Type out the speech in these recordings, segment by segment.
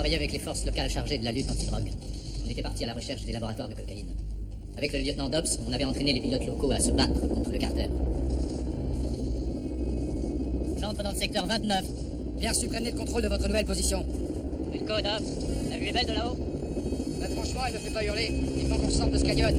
travaillé avec les forces locales chargées de la lutte anti-drogue. On était parti à la recherche des laboratoires de cocaïne. Avec le lieutenant Dobbs, on avait entraîné les pilotes locaux à se battre contre le cartel. J'entre dans le secteur 29. Bien reçu, prenez le contrôle de votre nouvelle position. Et le code, la vue est belle de là-haut? Bah, franchement, elle ne fait pas hurler. Il faut qu'on sorte de ce canyon.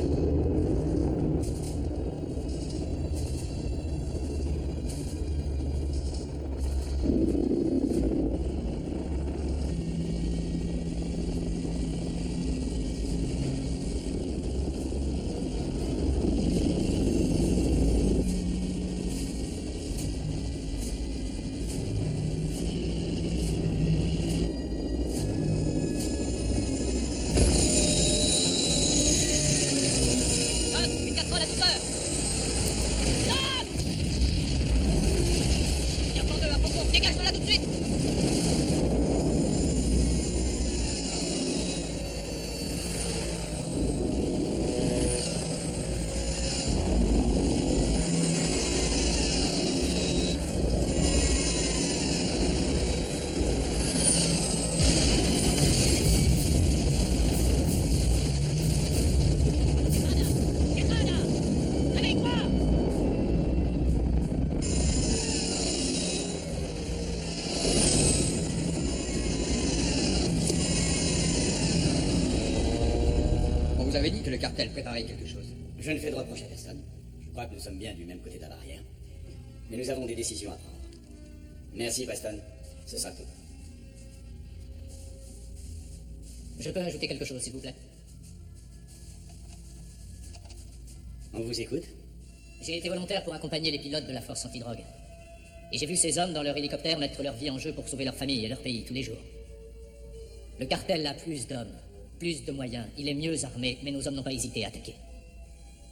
Vous avez dit que le cartel préparait quelque chose. Je ne fais de reproche à personne. Je crois que nous sommes bien du même côté de la barrière. Mais nous avons des décisions à prendre. Merci, Preston. Ce sera tout. Je peux ajouter quelque chose, s'il vous plaît? On vous écoute? J'ai été volontaire pour accompagner les pilotes de la force antidrogue. Et j'ai vu ces hommes dans leur hélicoptère mettre leur vie en jeu pour sauver leur famille et leur pays tous les jours. Le cartel a plus d'hommes, plus de moyens, il est mieux armé, mais nos hommes n'ont pas hésité à attaquer.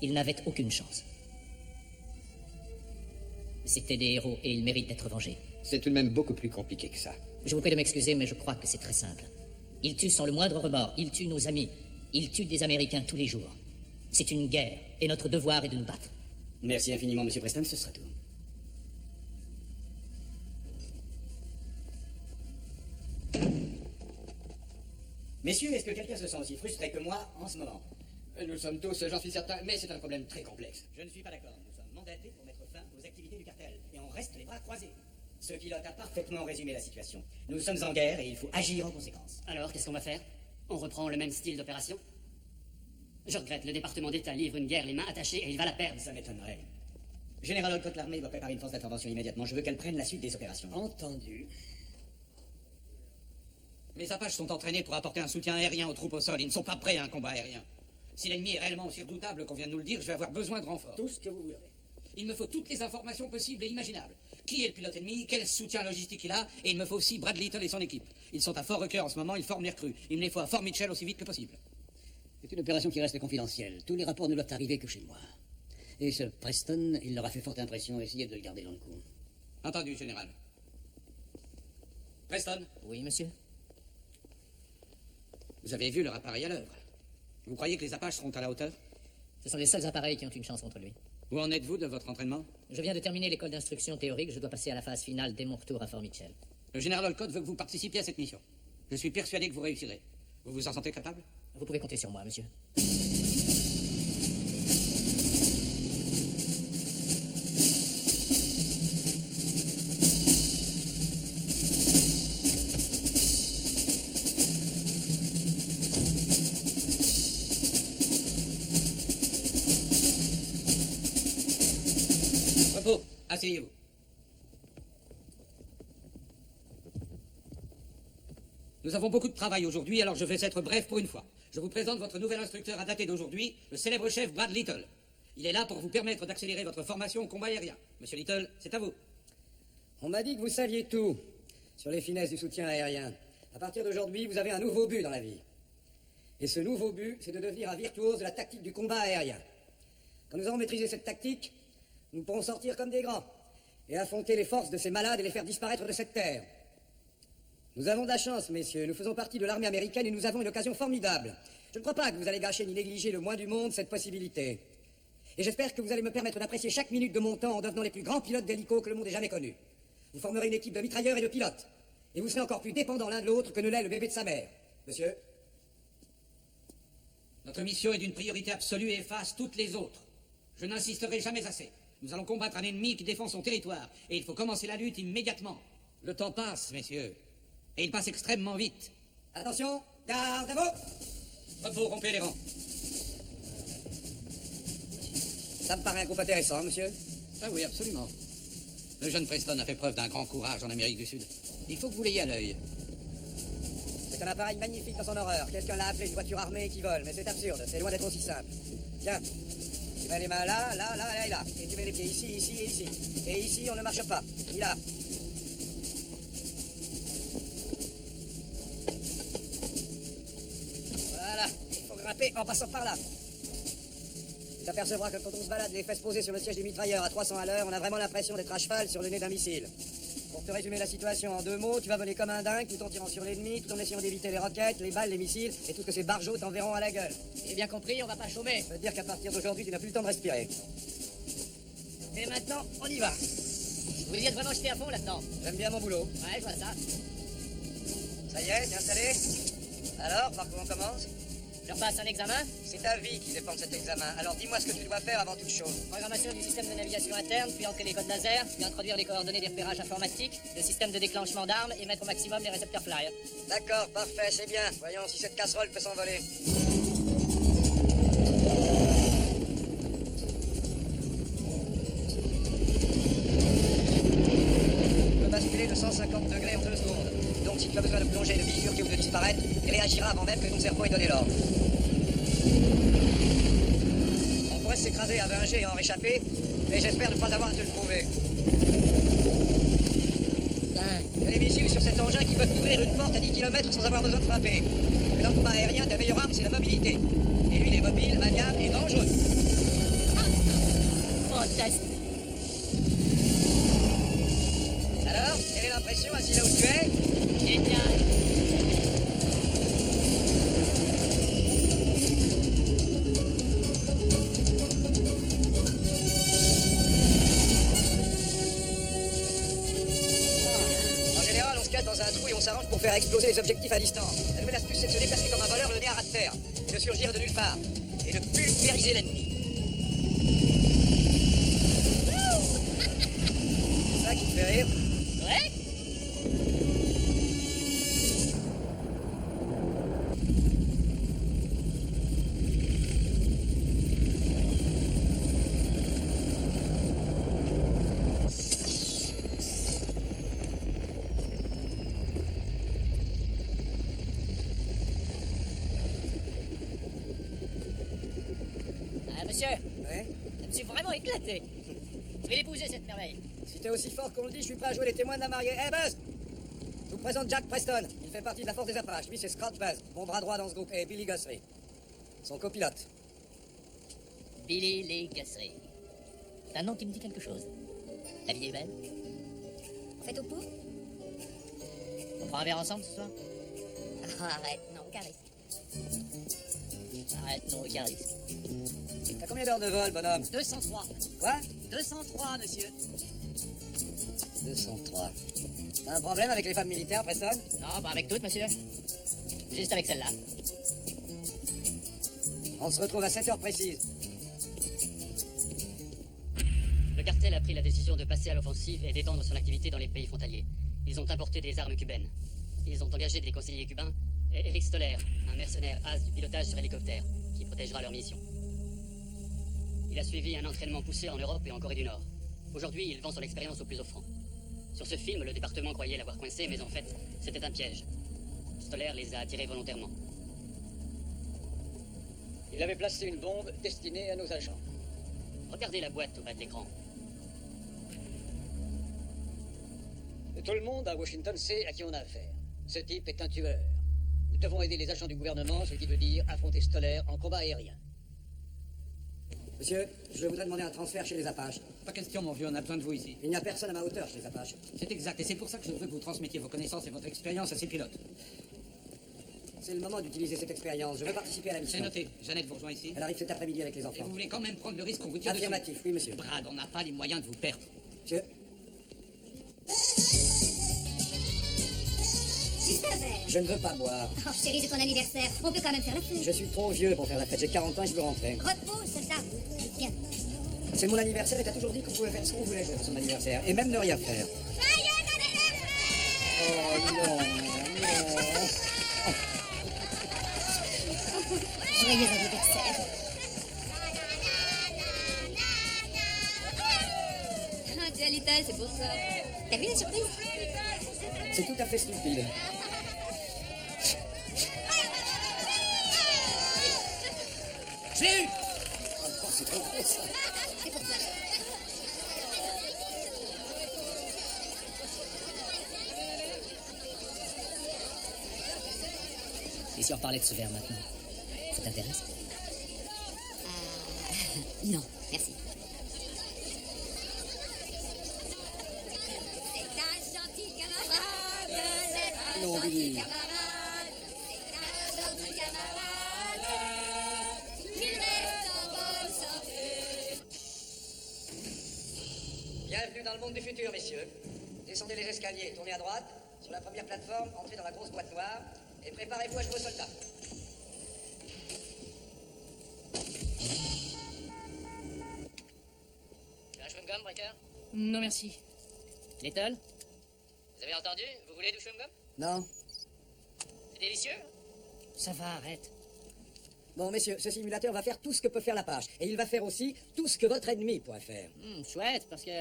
Ils n'avaient aucune chance. C'étaient des héros et ils méritent d'être vengés. C'est tout de même beaucoup plus compliqué que ça. Je vous prie de m'excuser, mais je crois que c'est très simple. Ils tuent sans le moindre remords, ils tuent nos amis, ils tuent des Américains tous les jours. C'est une guerre, et notre devoir est de nous battre. Merci infiniment, Monsieur Preston, ce sera tout. Messieurs, est-ce que quelqu'un se sent aussi frustré que moi en ce moment? Nous sommes tous, j'en suis certain, mais c'est un problème très complexe. Je ne suis pas d'accord. Nous sommes mandatés pour mettre fin aux activités du cartel. Et on reste les bras croisés. Ce pilote a parfaitement résumé la situation. Nous sommes en guerre et il faut agir en conséquence. Alors, qu'est-ce qu'on va faire? On reprend le même style d'opération? Je regrette, le département d'État livre une guerre les mains attachées et il va la perdre. Ça m'étonnerait. Général Olcott, l'armée doit préparer une force d'intervention immédiatement. Je veux qu'elle prenne la suite des opérations. Entendu. Les Apaches sont entraînés pour apporter un soutien aérien aux troupes au sol. Ils ne sont pas prêts à un combat aérien. Si l'ennemi est réellement aussi redoutable qu'on vient de nous le dire, je vais avoir besoin de renforts. Tout ce que vous voudrez. Il me faut toutes les informations possibles et imaginables. Qui est le pilote ennemi? Quel soutien logistique il a? Et il me faut aussi Brad Little et son équipe. Ils sont à Fort Rucker en ce moment, ils forment les recrues. Il me les faut à Fort Mitchell aussi vite que possible. C'est une opération qui reste confidentielle. Tous les rapports ne doivent arriver que chez moi. Et ce Preston, il leur a fait forte impression. Essayez de le garder dans le coup. Entendu, général. Preston, Oui, monsieur? vous avez vu leur appareil à l'œuvre. Vous croyez que les Apaches seront à la hauteur? Ce sont les seuls appareils qui ont une chance contre lui. Où en êtes-vous de votre entraînement? Je viens de terminer l'école d'instruction théorique, je dois passer à la phase finale dès mon retour à Fort Mitchell. Le général Olcott veut que vous participiez à cette mission. Je suis persuadé que vous réussirez. Vous vous en sentez capable? Vous pouvez compter sur moi, monsieur. Repos, asseyez-vous. Nous avons beaucoup de travail aujourd'hui, alors je vais être bref pour une fois. Je vous présente votre nouvel instructeur à dater d'aujourd'hui, le célèbre chef Brad Little. Il est là pour vous permettre d'accélérer votre formation au combat aérien. Monsieur Little, c'est à vous. On m'a dit que vous saviez tout sur les finesses du soutien aérien. À partir d'aujourd'hui, vous avez un nouveau but dans la vie. Et ce nouveau but, c'est de devenir un virtuose de la tactique du combat aérien. Quand nous aurons maîtrisé cette tactique, nous pourrons sortir comme des grands et affronter les forces de ces malades et les faire disparaître de cette terre. Nous avons de la chance, messieurs. Nous faisons partie de l'armée américaine et nous avons une occasion formidable. Je ne crois pas que vous allez gâcher ni négliger le moins du monde cette possibilité. Et j'espère que vous allez me permettre d'apprécier chaque minute de mon temps en devenant les plus grands pilotes d'hélico que le monde ait jamais connus. Vous formerez une équipe de mitrailleurs et de pilotes. Et vous serez encore plus dépendants l'un de l'autre que ne l'est le bébé de sa mère. Monsieur? Notre mission est d'une priorité absolue et efface toutes les autres. Je n'insisterai jamais assez. Nous allons combattre un ennemi qui défend son territoire. Et il faut commencer la lutte immédiatement. Le temps passe, messieurs. Et il passe extrêmement vite. Attention, garde à vous! Vous rompez les rangs. Ça me paraît un groupe intéressant, monsieur. Ah oui, absolument. Le jeune Preston a fait preuve d'un grand courage en Amérique du Sud. Il faut que vous l'ayez à l'œil. C'est un appareil magnifique dans son horreur. Quelqu'un l'a appelé une voiture armée qui vole, mais c'est absurde. C'est loin d'être aussi simple. Tiens, tu mets les mains là, là, là, là et là. Et tu mets les pieds ici, ici et ici. Et ici, on ne marche pas. Ni là. Voilà. Il faut grimper en passant par là. Tu t'apercevras que quand on se balade les fesses posées sur le siège du mitrailleur à 300 à l'heure, on a vraiment l'impression d'être à cheval sur le nez d'un missile. Pour te résumer la situation en 2 mots, tu vas voler comme un dingue tout en tirant sur l'ennemi, tout en essayant d'éviter les roquettes, les balles, les missiles et tout ce que ces barjots t'enverront à la gueule. J'ai bien compris, on va pas chômer. Ça veut dire qu'à partir d'aujourd'hui, tu n'as plus le temps de respirer. Et maintenant, on y va. Vous y êtes vraiment jeté à fond là-dedans. J'aime bien mon boulot. Ouais, je vois ça. Ça y est, t'es installé? Alors, par quoi on commence? Je repasse un examen. C'est ta vie qui dépend de cet examen. Alors dis-moi ce que tu dois faire avant toute chose. Programmation du système de navigation interne, puis entrer les codes laser, puis introduire les coordonnées des repérages informatiques, le système de déclenchement d'armes et mettre au maximum les récepteurs fly. D'accord, parfait, c'est bien. Voyons si cette casserole peut s'envoler. Tu peux basculer de 150 degrés en 2 secondes. Donc si tu as besoin de plonger, de bifurquer ou de disparaître, il réagira avant même que ton cerveau ait donné l'ordre. On pourrait s'écraser à 20 G et en réchapper, mais j'espère ne pas avoir à te le prouver. Il y a des missiles sur cet engin qui peuvent ouvrir une porte à 10 km sans avoir besoin de frapper. Mais dans le combat aérien, ta meilleure arme, c'est la mobilité. Et lui, il est mobile, maniable et dangereux. Fantastique. Alors, quelle est l'impression assis là où tu es? Génial. En général, on se cache dans un trou et on s'arrange pour faire exploser les objectifs à distance. La nouvelle astuce, c'est de se déplacer comme un voleur le nez à ras de terre, et de surgir de nulle part, et de pulvériser l'ennemi. C'est ça qui te fait rire? Ouais. Ah, monsieur, Ouais. je me suis vraiment éclaté. Je vais l'épouser, cette merveille. Si t'es aussi fort qu'on le dit, je suis prêt à jouer les témoins de la mariée. Eh, Buzz! Je vous présente Jack Preston. Il fait partie de la force des Apaches. Lui, c'est Scott Buzz, mon bras droit dans ce groupe. Et Billy Gossery, son copilote. Billy Lee Gussery. C'est un nom qui me dit quelque chose. La vie est belle. On fait au pot? On prend un verre ensemble ce soir? Ah, arrête, non, aucun risque. Arrête, non, aucun risque. T'as combien d'heures de vol, bonhomme? 203. Quoi? 203, monsieur. 203. T'as un problème avec les femmes militaires, Preston? Non, pas avec toutes, monsieur. Juste avec celle-là. On se retrouve à 7 heures précises. Le cartel a pris la décision de passer à l'offensive et d'étendre son activité dans les pays frontaliers. Ils ont importé des armes cubaines. Ils ont engagé des conseillers cubains et Eric Stoller, un mercenaire as du pilotage sur hélicoptère, qui protégera leur mission. Il a suivi un entraînement poussé en Europe et en Corée du Nord. Aujourd'hui, il vend son expérience au plus offrant. Sur ce film, le département croyait l'avoir coincé, mais en fait, c'était un piège. Stoller les a attirés volontairement. Il avait placé une bombe destinée à nos agents. Regardez la boîte au bas de l'écran. Et tout le monde à Washington sait à qui on a affaire. Ce type est un tueur. Nous devons aider les agents du gouvernement, ce qui veut dire affronter Stoller en combat aérien. Monsieur, je voudrais demander un transfert chez les Apaches. Pas question, mon vieux, on a besoin de vous ici. Il n'y a personne à ma hauteur chez les Apaches. C'est exact, et c'est pour ça que je veux que vous transmettiez vos connaissances et votre expérience à ces pilotes. C'est le moment d'utiliser cette expérience. Je veux participer à la mission. C'est noté. Jeannette vous rejoint ici. Elle arrive cet après-midi avec les Et enfants. vous voulez quand même prendre le risque qu'on vous tire dessus? Affirmatif, oui, monsieur. Brad, on n'a pas les moyens de vous perdre. Monsieur, Je ne veux pas boire. Oh, chérie, c'est ton anniversaire. On peut quand même faire la fête. Je suis trop vieux pour faire la fête. J'ai 40 ans et je veux rentrer. Repose, soldat. Viens. C'est mon anniversaire et t'as toujours dit qu'on pouvait faire ce qu'on voulait pour son anniversaire. Et même ne rien faire. Joyeux anniversaire! Oh non, non. Joyeux anniversaire. Ah, tu as l'étage, c'est pour ça. T'as vu la surprise? C'est tout à fait stupide. Je l'ai eu! Oh, c'est trop gros, ça. C'est pour ça. Et si on parlait de ce verre maintenant? Ça t'intéresse? Non, merci. C'est un gentil camarade. Non, Billy. C'est un gentil camarade. Il reste en bonne santé. Bienvenue dans le monde du futur, messieurs. Descendez les escaliers, tournez à droite. Sur la première plateforme, entrez dans la grosse boîte noire. Et préparez-vous à jouer aux soldats. Tu veux un chewing-gum, Breaker? Non, merci. Little? Vous avez entendu? Vous voulez du chewing-gum? Non. C'est délicieux? Ça va, arrête. Bon, messieurs, ce simulateur va faire tout ce que peut faire l'Apache. Et il va faire aussi tout ce que votre ennemi pourrait faire. Chouette, parce que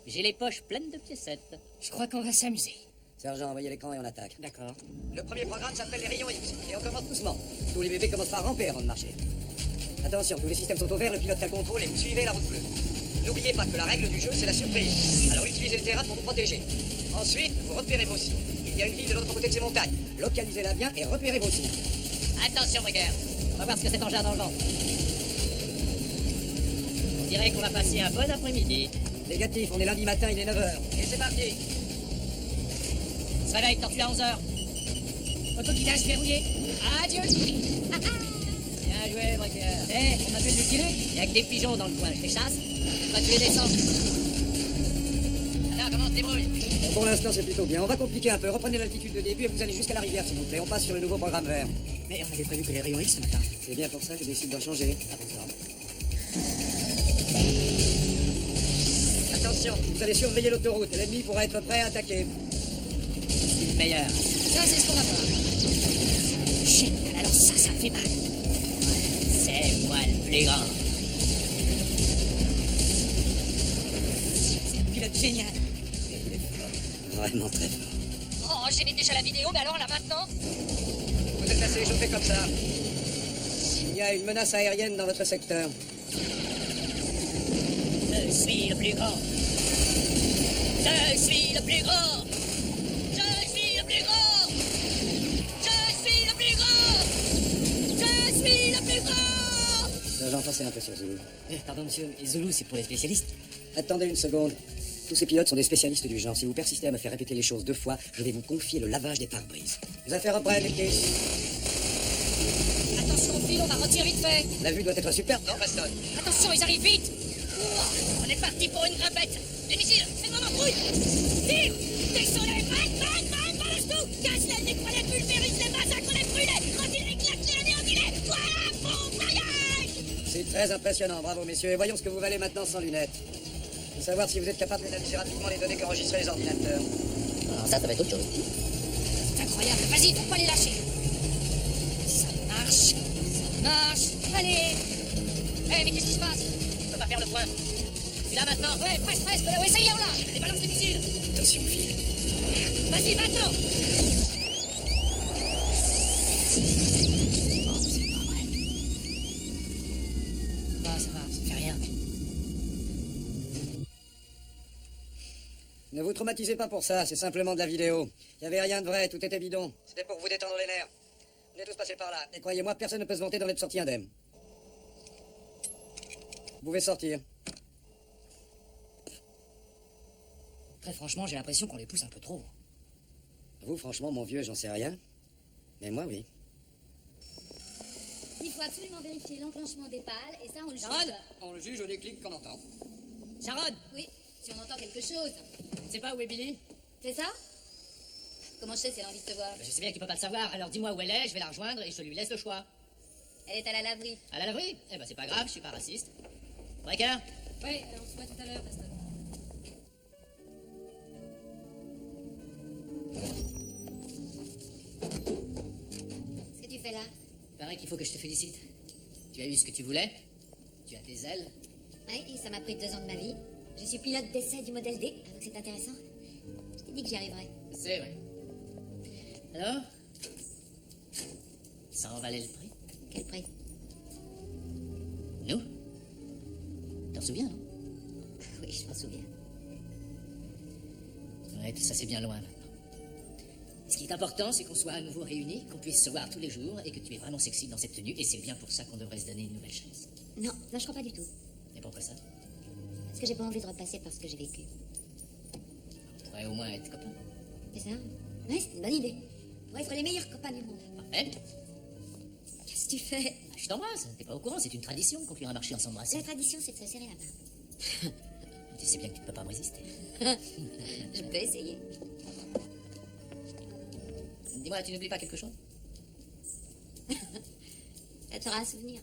j'ai les poches pleines de piécettes. Je crois qu'on va s'amuser. Sergent, envoyez l'écran et on attaque. D'accord. Le premier programme s'appelle les rayons X. Et on commence doucement. Tous les bébés commencent par ramper avant de marcher. Attention, tous les systèmes sont au vert, le pilote a le contrôle et vous suivez la route bleue. N'oubliez pas que la règle du jeu, c'est la surprise. Alors utilisez le terrain pour vous protéger. Ensuite, vous repérez vos cibles. Il y a une ville de l'autre côté de ces montagnes. Localisez-la bien et repérez vos cibles. Attention, Breaker. On va voir ce que cet engin a dans le vent. On dirait qu'on va passer un bon après-midi. Négatif, on est lundi matin, il est 9h. Et c'est parti. Se réveille, tortue à 11h. Autoguidage verrouillé. Adieu. Bien joué, Breaker. On m'appelle le killer. Il y a que des pigeons dans le coin. Je les chasse. Toi, tu les descends. Alors, comment on se débrouille? Bon, pour l'instant, c'est plutôt bien. On va compliquer un peu. Reprenez l'altitude de début et vous allez jusqu'à la rivière, s'il vous plaît. On passe sur le nouveau programme vert. Mais on avait prévu que les rayons X ce matin. C'est bien pour ça que je décide d'en changer. Attention, vous allez surveiller l'autoroute. L'ennemi pourra être prêt à attaquer. C'est le meilleur. Ça, c'est ce qu'on va voir. Génial, alors ça fait mal. C'est moi le plus grand. C'est un pilote génial. Vraiment très fort. Oh, j'ai mis déjà la vidéo, mais alors là maintenant? Vous êtes assez échauffé comme ça. Il y a une menace aérienne dans votre secteur. Je suis le plus grand. Je suis le plus grand. Je suis le plus grand. Je suis le plus grand. Je suis le plus grand. Sergent, forcez un peu sur Zulu. Pardon, monsieur, les Zoulous, c'est pour les spécialistes. Attendez une seconde. Tous ces pilotes sont des spécialistes du genre. Si vous persistez à me faire répéter les choses 2 fois, je vais vous confier le lavage des pare-brises. Les affaires reprennent, les pieds. Attention au fil, on va retirer vite fait. La vue doit être super. Non, Preston. Attention, ils arrivent vite. On est parti pour une grimpette. Les missiles, c'est mon embrouille. Tire. Descendez, balance tout. Casse-les, décroît-les, pulvérise les massacres, les brûlés. Retire, éclate-les, anéantis-les. Voilà, bon voyage. C'est très impressionnant, bravo messieurs. Et voyons ce que vous valez maintenant sans lunettes. Faut savoir si vous êtes capable d'analyser rapidement les données qu'enregistraient les ordinateurs. Alors ça va être autre chose. C'est incroyable. Vas-y, faut pas les lâcher. Ça marche. Ça marche. Allez. Mais qu'est-ce qui se passe? On peut pas faire le point. Tu là maintenant? Ouais, presque. Ouais, ça y est, on l'a. Allez, balance les missiles. Attention, fille. Vas-y, maintenant. Ça va, ça fait rien. Ne vous traumatisez pas pour ça, c'est simplement de la vidéo. Il n'y avait rien de vrai, tout était bidon. C'était pour vous détendre les nerfs. On est tous passés par là. Et croyez-moi, personne ne peut se vanter d'en être sorti indemne. Vous pouvez sortir. Très franchement, j'ai l'impression qu'on les pousse un peu trop. Vous, franchement, mon vieux, j'en sais rien. Mais moi, oui. Il faut absolument vérifier l'enclenchement des pales, et ça, on le juge. Sharon, On le juge au déclic qu'on entend. Sharon, Oui, si on entend quelque chose. tu sais pas où est Billy? C'est ça? Comment je sais si elle a envie de te voir? Je sais bien que tu peux pas le savoir, alors dis-moi où elle est, je vais la rejoindre et je lui laisse le choix. Elle est à la laverie. À la laverie? Eh ben c'est pas grave, je suis pas raciste. Breaker? Oui, on se voit tout à l'heure, Preston. Qu'est-ce que tu fais là? Il paraît qu'il faut que je te félicite. Tu as eu ce que tu voulais. Tu as des ailes. Oui, et ça m'a pris 2 ans de ma vie. Je suis pilote d'essai du modèle D, alors que c'est intéressant. Je t'ai dit que j'y arriverais. C'est vrai. Alors? Ça en valait le prix? Quel prix? Nous? T'en souviens, non? Oui, je m'en souviens. Ouais, tout ça c'est bien loin maintenant. Ce qui est important, c'est qu'on soit à nouveau réunis, qu'on puisse se voir tous les jours et que tu es vraiment sexy dans cette tenue. Et c'est bien pour ça qu'on devrait se donner une nouvelle chance. Non, je crois pas du tout. Et pourquoi ça? Parce que j'ai pas envie de repasser par ce que j'ai vécu. On pourrait au moins être copains. C'est ça? Oui, c'est une bonne idée. On pourrait être les meilleurs copains du monde. Parfait. Qu'est-ce que tu fais? Je t'embrasse. T'es pas au courant, c'est une tradition qu'on fait un marché en s'embrassant. La tradition, c'est de se serrer la main. Tu sais bien que tu ne peux pas me résister. Je peux essayer. Dis-moi, tu n'oublies pas quelque chose? Ça te fera un souvenir.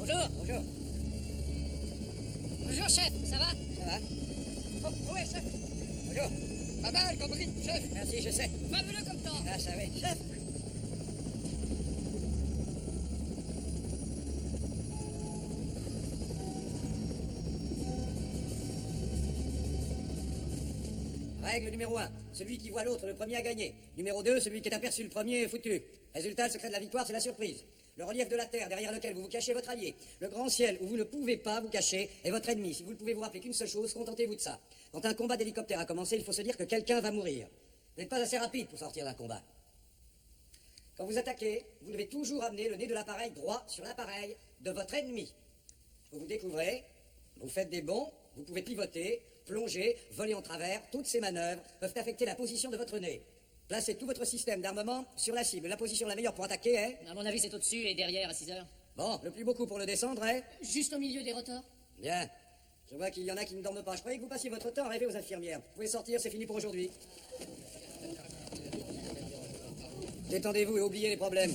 Bonjour, bonjour. Bonjour, chef, ça va? Ça va? Oh, ouais, chef. Bonjour. Pas mal, compris, chef. Merci, je sais. Fabuleux comme temps. Ah, ça oui. Chef. Règle numéro 1. Celui qui voit l'autre le premier a gagné. Numéro 2. Celui qui est aperçu le premier est foutu. Résultat, le secret de la victoire, c'est la surprise. Le relief de la terre derrière lequel vous vous cachez votre allié. Le grand ciel où vous ne pouvez pas vous cacher est votre ennemi. Si vous ne pouvez vous rappeler qu'une seule chose, contentez-vous de ça. Quand un combat d'hélicoptère a commencé, il faut se dire que quelqu'un va mourir. Vous n'êtes pas assez rapide pour sortir d'un combat. Quand vous attaquez, vous devez toujours amener le nez de l'appareil droit sur l'appareil de votre ennemi. Vous vous découvrez, vous faites des bonds, vous pouvez pivoter, plonger, voler en travers. Toutes ces manœuvres peuvent affecter la position de votre nez. Placez tout votre système d'armement sur la cible. La position la meilleure pour attaquer est... À mon avis, c'est au-dessus et derrière à 6 heures. Bon, le plus beau coup pour le descendre est... Juste au milieu des rotors. Bien. Je vois qu'il y en a qui ne dorment pas. Je croyais que vous passiez votre temps à rêver aux infirmières. Vous pouvez sortir, c'est fini pour aujourd'hui. Détendez-vous et oubliez les problèmes.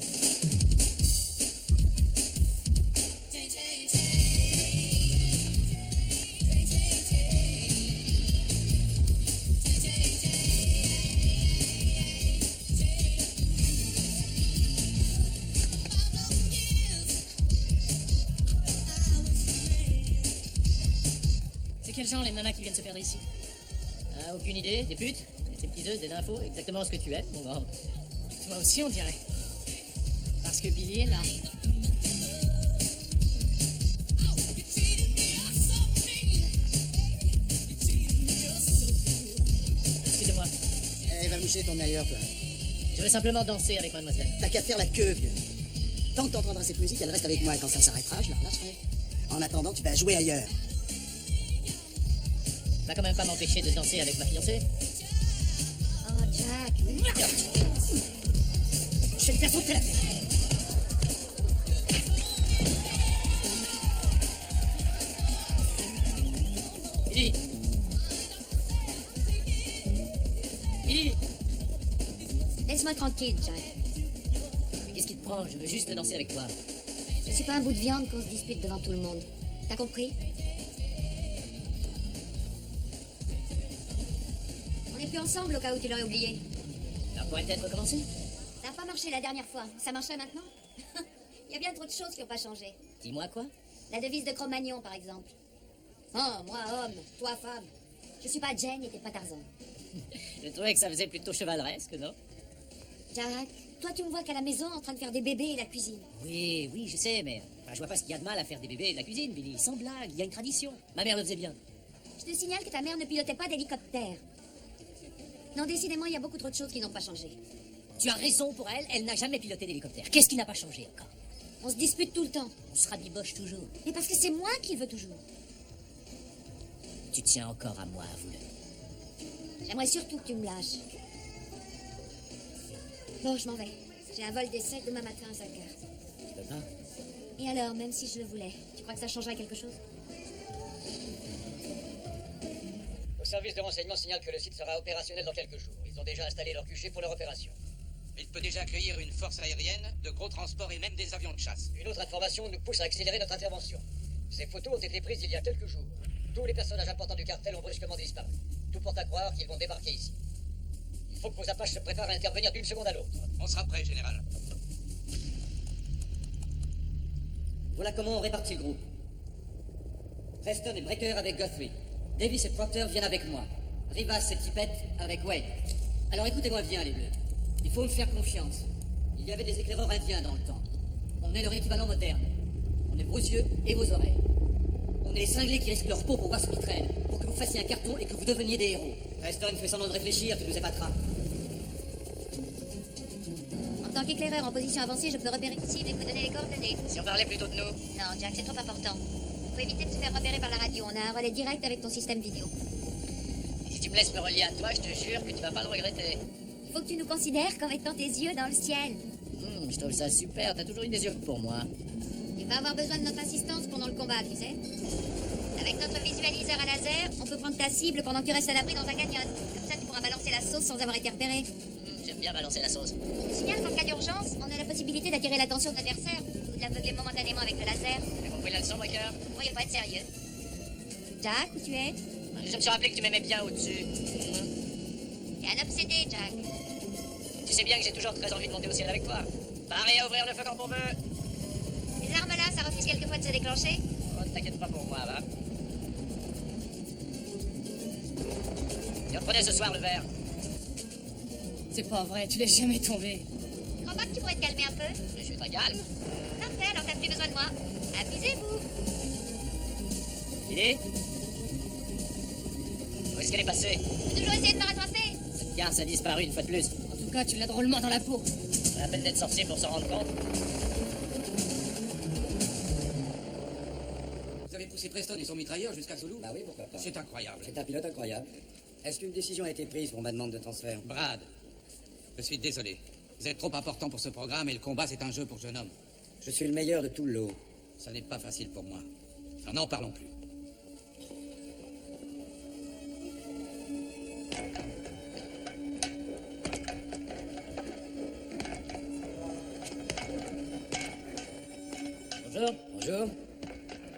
C'est quel genre les nanas qui viennent se perdre ici? Ah, aucune idée? Des putes? Des stripteaseuses, des infos? Exactement ce que tu aimes, mon grand. Toi aussi, on dirait. Parce que Billy est là. Excusez-moi. Eh, va moucher ton ailleurs, toi. Je veux simplement danser avec mademoiselle. T'as qu'à faire la queue, vieux. Tant que t'entendras cette musique, elle reste avec moi. Et quand ça s'arrêtera, je la relâcherai. En attendant, tu vas jouer ailleurs. Va quand même pas m'empêcher de danser avec ma fiancée. Oh, Jack. Je vais te faire foutre la tête. Billy! Billy! Laisse-moi tranquille, Jack. Mais qu'est-ce qui te prend? Je veux juste danser avec toi. Je suis pas un bout de viande qu'on se dispute devant tout le monde. T'as compris? On n'est plus ensemble au cas où tu l'aurais oublié. Ça pourrait peut-être recommencer? Ça n'a pas marché la dernière fois. Ça marcherait maintenant? Il y a bien trop de choses qui n'ont pas changé. Dis-moi quoi? La devise de Cro-Magnon, par exemple. Oh, moi homme, toi femme. Je suis pas Jane et t'es pas Tarzan. Je trouvais que ça faisait plutôt chevaleresque, non? Jack, toi tu me vois qu'à la maison en train de faire des bébés et la cuisine. Oui, oui, je sais, mais enfin, je vois pas ce qu'il y a de mal à faire des bébés et de la cuisine, Billy. Sans blague, il y a une tradition. Ma mère le faisait bien. Je te signale que ta mère ne pilotait pas d'hélicoptère. Non, décidément, il y a beaucoup trop de choses qui n'ont pas changé. Tu as raison pour elle, elle n'a jamais piloté d'hélicoptère. Qu'est-ce qui n'a pas changé encore? On se dispute tout le temps. On se rabiboche toujours. Mais parce que c'est moi qui le veux toujours. tu tiens encore à moi, avoue-le. J'aimerais surtout que tu me lâches. Bon, je m'en vais. J'ai un vol d'essai demain matin à 5h. Tu peux pas? Et alors, même si je le voulais, tu crois que ça changerait quelque chose? Au service de renseignement signale que le site sera opérationnel dans quelques jours. Ils ont déjà installé leur QG pour leur opération. Il peut déjà accueillir une force aérienne, de gros transports et même des avions de chasse. Une autre information nous pousse à accélérer notre intervention. Ces photos ont été prises il y a quelques jours. Tous les personnages importants du cartel ont brusquement disparu. Tout porte à croire qu'ils vont débarquer ici. Il faut que vos Apaches se préparent à intervenir d'une seconde à l'autre. On sera prêt, général. Voilà comment on répartit le groupe. Preston et Breaker avec Guthrie. Davis et Proctor viennent avec moi. Rivas et Tippett avec Wade. Alors écoutez-moi bien, les bleus. Il faut me faire confiance. Il y avait des éclaireurs indiens dans le temps. On est leur équivalent moderne. On est vos yeux et vos oreilles. On est les cinglés qui risquent leur peau pour voir ce qui traîne, pour que vous fassiez un carton et que vous deveniez des héros. Preston, fais semblant de réfléchir, tu nous épateras. En tant qu'éclaireur en position avancée, je peux repérer une cible et vous donner les coordonnées. Si on parlait plutôt de nous. Non, Jack, c'est trop important. Faut éviter de se faire repérer par la radio. On a un relais direct avec ton système vidéo. Et si tu me laisses me relier à toi, je te jure que tu vas pas le regretter. Il faut que tu nous considères comme étant tes yeux dans le ciel. Je trouve ça super, t'as toujours eu des yeux pour moi. Tu vas avoir besoin de notre assistance pendant le combat, tu sais. Avec notre visualiseur à laser, on peut prendre ta cible pendant que tu restes à l'abri dans un canyon. Comme ça, tu pourras balancer la sauce sans avoir été repéré. J'aime bien balancer la sauce. Je signale qu'en cas d'urgence, on a la possibilité d'attirer l'attention de l'adversaire ou de l'aveugler momentanément avec le laser. T'as compris la leçon, Breaker? Pourriez pas être sérieux. Jack, où tu es? Je me suis rappelé que tu m'aimais bien au-dessus. T'es un obsédé, Jack. Tu sais bien que j'ai toujours très envie de monter au ciel avec toi. Paré à ouvrir le feu quand on veut. Les armes là, ça refuse quelquefois de se déclencher. Oh, t'inquiète pas pour moi, va. Et reprenez ce soir le verre. C'est pas vrai, tu laisses jamais tomber. Tu crois pas que tu pourrais te calmer un peu? Je suis très calme. Parfait, alors t'as plus besoin de moi. Amusez-vous. Idée? Où est-ce qu'elle est passée? Faut toujours essayer de me rattraper. Cette garce a disparu une fois de plus. En tout cas, tu l'as drôlement dans la peau. C'est la peine d'être sorcier pour s'en rendre compte. Vous avez poussé Preston et son mitrailleur jusqu'à Zulu? Bah oui, pourquoi pas. C'est incroyable. C'est un pilote incroyable. Est-ce qu'une décision a été prise pour ma demande de transfert? Brad, je suis désolé. Vous êtes trop important pour ce programme et le combat, c'est un jeu pour jeune homme. Je suis le meilleur de tout le lot. Ça n'est pas facile pour moi. Alors n'en parlons plus. Bonjour. Bonjour.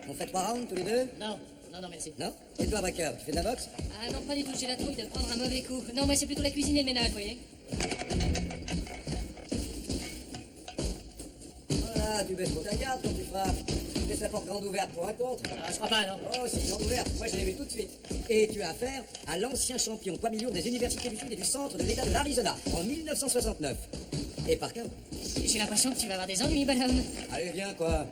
On fait 3 rounds tous les deux? Non, merci. Non? Et toi, Breaker, tu fais de la boxe? Ah non, pas du tout, j'ai la trouille de prendre un mauvais coup. Non, moi c'est plutôt la cuisine et le ménage, vous voyez. Voilà, tu baisses pour ta garde quand tu frappes. Tu laisses la porte grande ouverte pour un contre. Ah, je crois pas, non. Oh, c'est grande ouverte. Moi, je l'ai vu tout de suite. Et tu as affaire à l'ancien champion poids millions des universités du Sud et du Centre de l'État de l'Arizona en 1969. Et par contre. J'ai l'impression que tu vas avoir des ennuis, bonhomme. Allez, viens, quoi.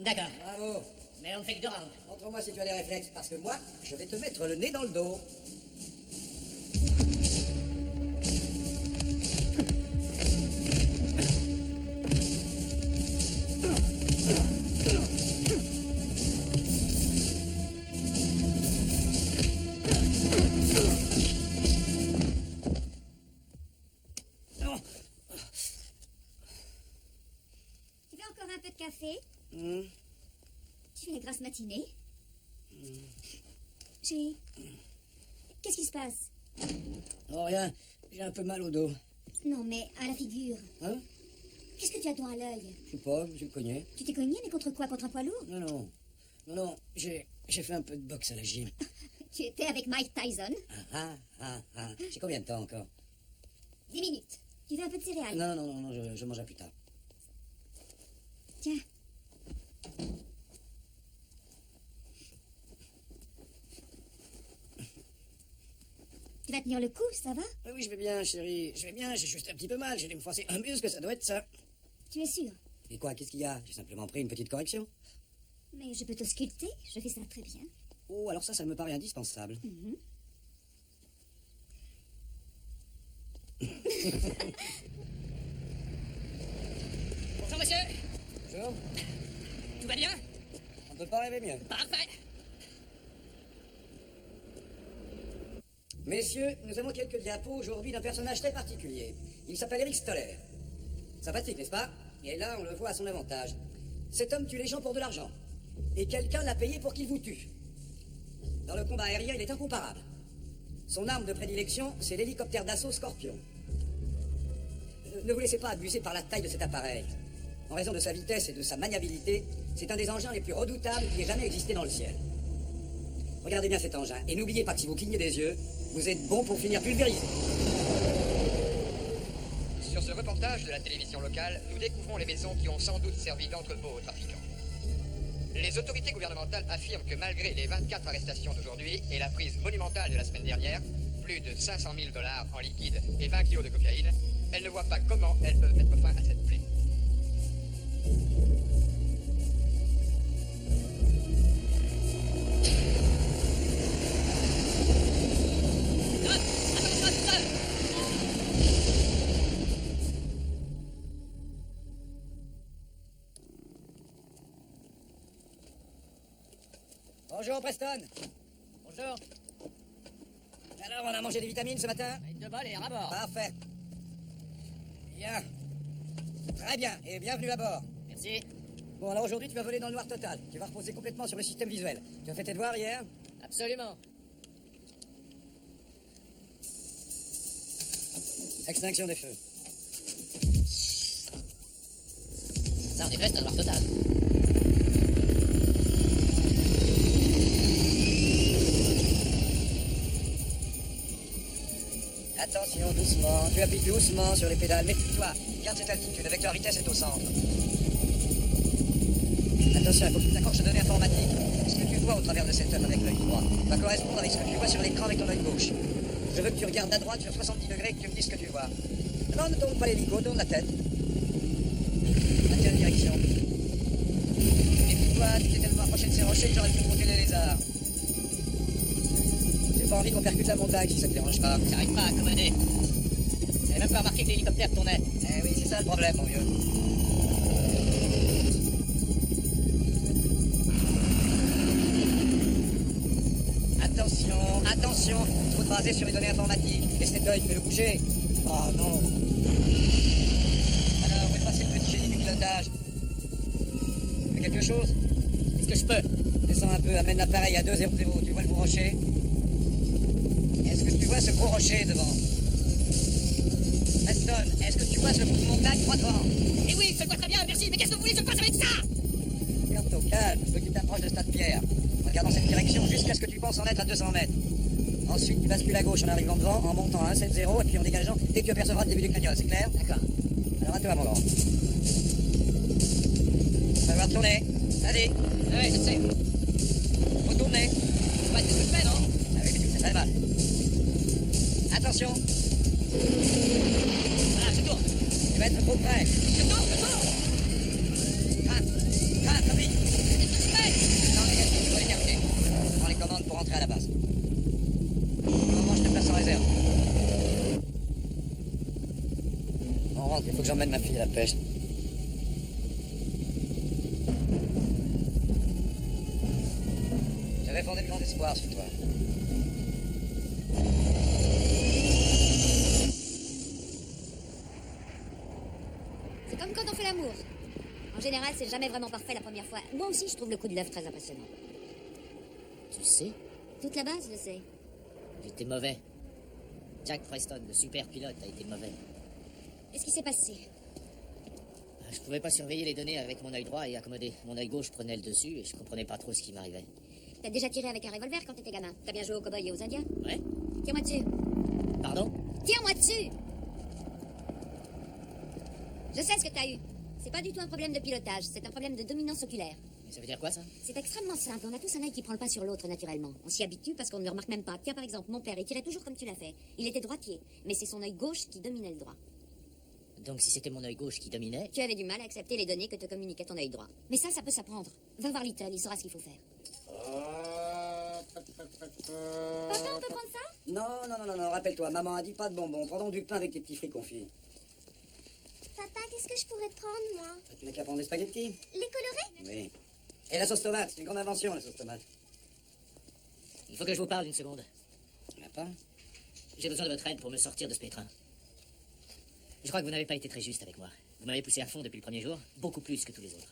D'accord. Bravo. Mais on ne fait que 2 rounds. Montre-moi si tu as les réflexes, parce que moi, je vais te mettre le nez dans le dos. Tu veux encore un peu de café? Tu fais une grasse matinée? Chérie, qu'est-ce qui se passe? Oh, rien. J'ai un peu mal au dos. Non, mais à la figure. Hein? Qu'est-ce que tu as donc à l'œil? Je sais pas, je me cognais. Tu t'es cogné, mais contre quoi? Contre un poids lourd? Non, j'ai fait un peu de boxe à la gym. Tu étais avec Mike Tyson? J'ai combien de temps encore? 10 minutes. Tu veux un peu de céréales? Non, je mange à plus tard. Tiens. Tu vas tenir le coup, ça va? Oui, je vais bien, chérie. Je vais bien, j'ai juste un petit peu mal. J'ai dû me froisser un muscle, ça doit être ça. Tu es sûr? Et quoi, qu'est-ce qu'il y a? J'ai simplement pris une petite correction. Mais je peux te sculpter, je fais ça très bien. Oh, alors ça me paraît indispensable. Bonjour, monsieur. Bonjour. Tout va bien? On peut pas rêver mieux. Parfait. Messieurs, nous avons quelques diapos aujourd'hui d'un personnage très particulier. Il s'appelle Eric Stoller. Sympathique, n'est-ce pas? Et là, on le voit à son avantage. Cet homme tue les gens pour de l'argent. Et quelqu'un l'a payé pour qu'il vous tue. Dans le combat aérien, il est incomparable. Son arme de prédilection, c'est l'hélicoptère d'assaut Scorpion. Ne vous laissez pas abuser par la taille de cet appareil. En raison de sa vitesse et de sa maniabilité, c'est un des engins les plus redoutables qui ait jamais existé dans le ciel. Regardez bien cet engin, et n'oubliez pas que si vous clignez des yeux, vous êtes bon pour finir pulvérisé. Sur ce reportage de la télévision locale, nous découvrons les maisons qui ont sans doute servi d'entrepôt aux trafiquants. Les autorités gouvernementales affirment que malgré les 24 arrestations d'aujourd'hui et la prise monumentale de la semaine dernière, plus de 500 000 $ en liquide et 20 kilos de cocaïne, elles ne voient pas comment elles peuvent mettre fin à cette plaie. Bonjour, Preston. Bonjour. Alors, on a mangé des vitamines ce matin? Une de bol et un à bord. Parfait. Bien. Très bien, et bienvenue à bord. Merci. Bon, alors aujourd'hui, tu vas voler dans le noir total. Tu vas reposer complètement sur le système visuel. Tu as fait tes devoirs hier? Absolument. Extinction des feux. Ça, en effet, c'est un noir total. Attention, doucement. Tu appuies doucement sur les pédales. Méfie-toi. Garde cette altitude. Avec la vitesse est au centre. Attention, il faut que tu t'accroches aux données informatiques. Ce que tu vois au travers de cet œuf avec l'œil droit va correspondre avec ce que tu vois sur l'écran avec ton œil gauche. Je veux que tu regardes à droite sur 70 degrés et que tu me dises ce que tu vois. Non, ne tourne pas l'hélico, tourne la tête. Maintiens la direction. Méfie-toi, tu t'es tellement approché de ces rochers que j'aurais pu provoquer les lézards. J'ai pas envie qu'on percute la montagne si ça te dérange pas. J'arrive pas à accommoder. J'avais même pas remarqué que l'hélicoptère tournait. Eh oui, c'est ça le problème, mon vieux. Attention, attention, il faut te baser sur les données informatiques. Et cet œil, fais-le bouger. Oh non. Alors, où est passé le petit génie du pilotage? Fais quelque chose? Est-ce que je peux? Descends un peu, amène l'appareil à 2,00. Tu vois le gros rocher? Est-ce que tu vois ce gros rocher devant? Preston, est-ce que tu vois ce bout de montagne droit devant? Eh oui, je le vois très bien, merci, mais qu'est-ce que vous voulez que je fasse avec ça? Garde ton calme, faut que tu t'approches de ce tas de pierre. Regarde dans cette direction jusqu'à ce que tu penses en être à 200 mètres. Ensuite, tu bascules à gauche en arrivant devant, en montant à 1,70 et puis en dégageant dès que tu apercevras le début du canyon, c'est clair? D'accord. Alors à toi, mon grand. Tu vas devoir tourner. Allez. Ah ouais, je sais. Faut tourner. C'est pas ce que je fais, non? Ah oui, mais tu fais très mal. Attention. Voilà, je tourne. Tu vas être trop près. Je tourne. Grimpe, Tommy. Qu'est-ce que je fais? Non, négatif, tu dois l'écarter. Prends les commandes pour rentrer à la base. Pour le moment, je te place en réserve. On rentre, il faut que j'emmène ma fille à la pêche. J'avais fondé de grands espoirs sur toi. C'est comme quand on fait l'amour. En général, c'est jamais vraiment parfait la première fois. Moi aussi, je trouve le coup de l'œuf très impressionnant. Tu sais, Toute la base, je sais. j'étais mauvais. Jack Preston, le super pilote, a été mauvais. Qu'est-ce qui s'est passé? Je pouvais pas surveiller les données avec mon œil droit et accommoder. Mon œil gauche prenait le dessus et je comprenais pas trop ce qui m'arrivait. T'as déjà tiré avec un revolver quand t'étais gamin? T'as bien joué aux cow-boys et aux indiens? Ouais? Tire-moi dessus. Pardon? Tire-moi dessus! Je sais ce que t'as eu. C'est pas du tout un problème de pilotage, c'est un problème de dominance oculaire. Mais ça veut dire quoi, ça? C'est extrêmement simple, on a tous un œil qui prend le pas sur l'autre naturellement. On s'y habitue parce qu'on ne le remarque même pas. Tiens par exemple, mon père, il tirait toujours comme tu l'as fait. Il était droitier, mais c'est son œil gauche qui dominait le droit. Donc si c'était mon œil gauche qui dominait... Tu avais du mal à accepter les données que te communiquait ton œil droit. Mais ça peut s'apprendre. Va voir Little, il saura ce qu'il faut faire. Papa, on peut prendre ça? Non, rappelle-toi, maman a dit pas de bonbons. Prends donc du pain avec tes petits fruits confits. Papa, qu'est-ce que je pourrais prendre, moi? Tu n'as qu'à prendre des spaghettis. Les colorés? Oui. Et la sauce tomate, c'est une grande invention, la sauce tomate. Il faut que je vous parle une seconde. Tu n'as pas? J'ai besoin de votre aide pour me sortir de ce pétrin. Je crois que vous n'avez pas été très juste avec moi. Vous m'avez poussé à fond depuis le premier jour, beaucoup plus que tous les autres.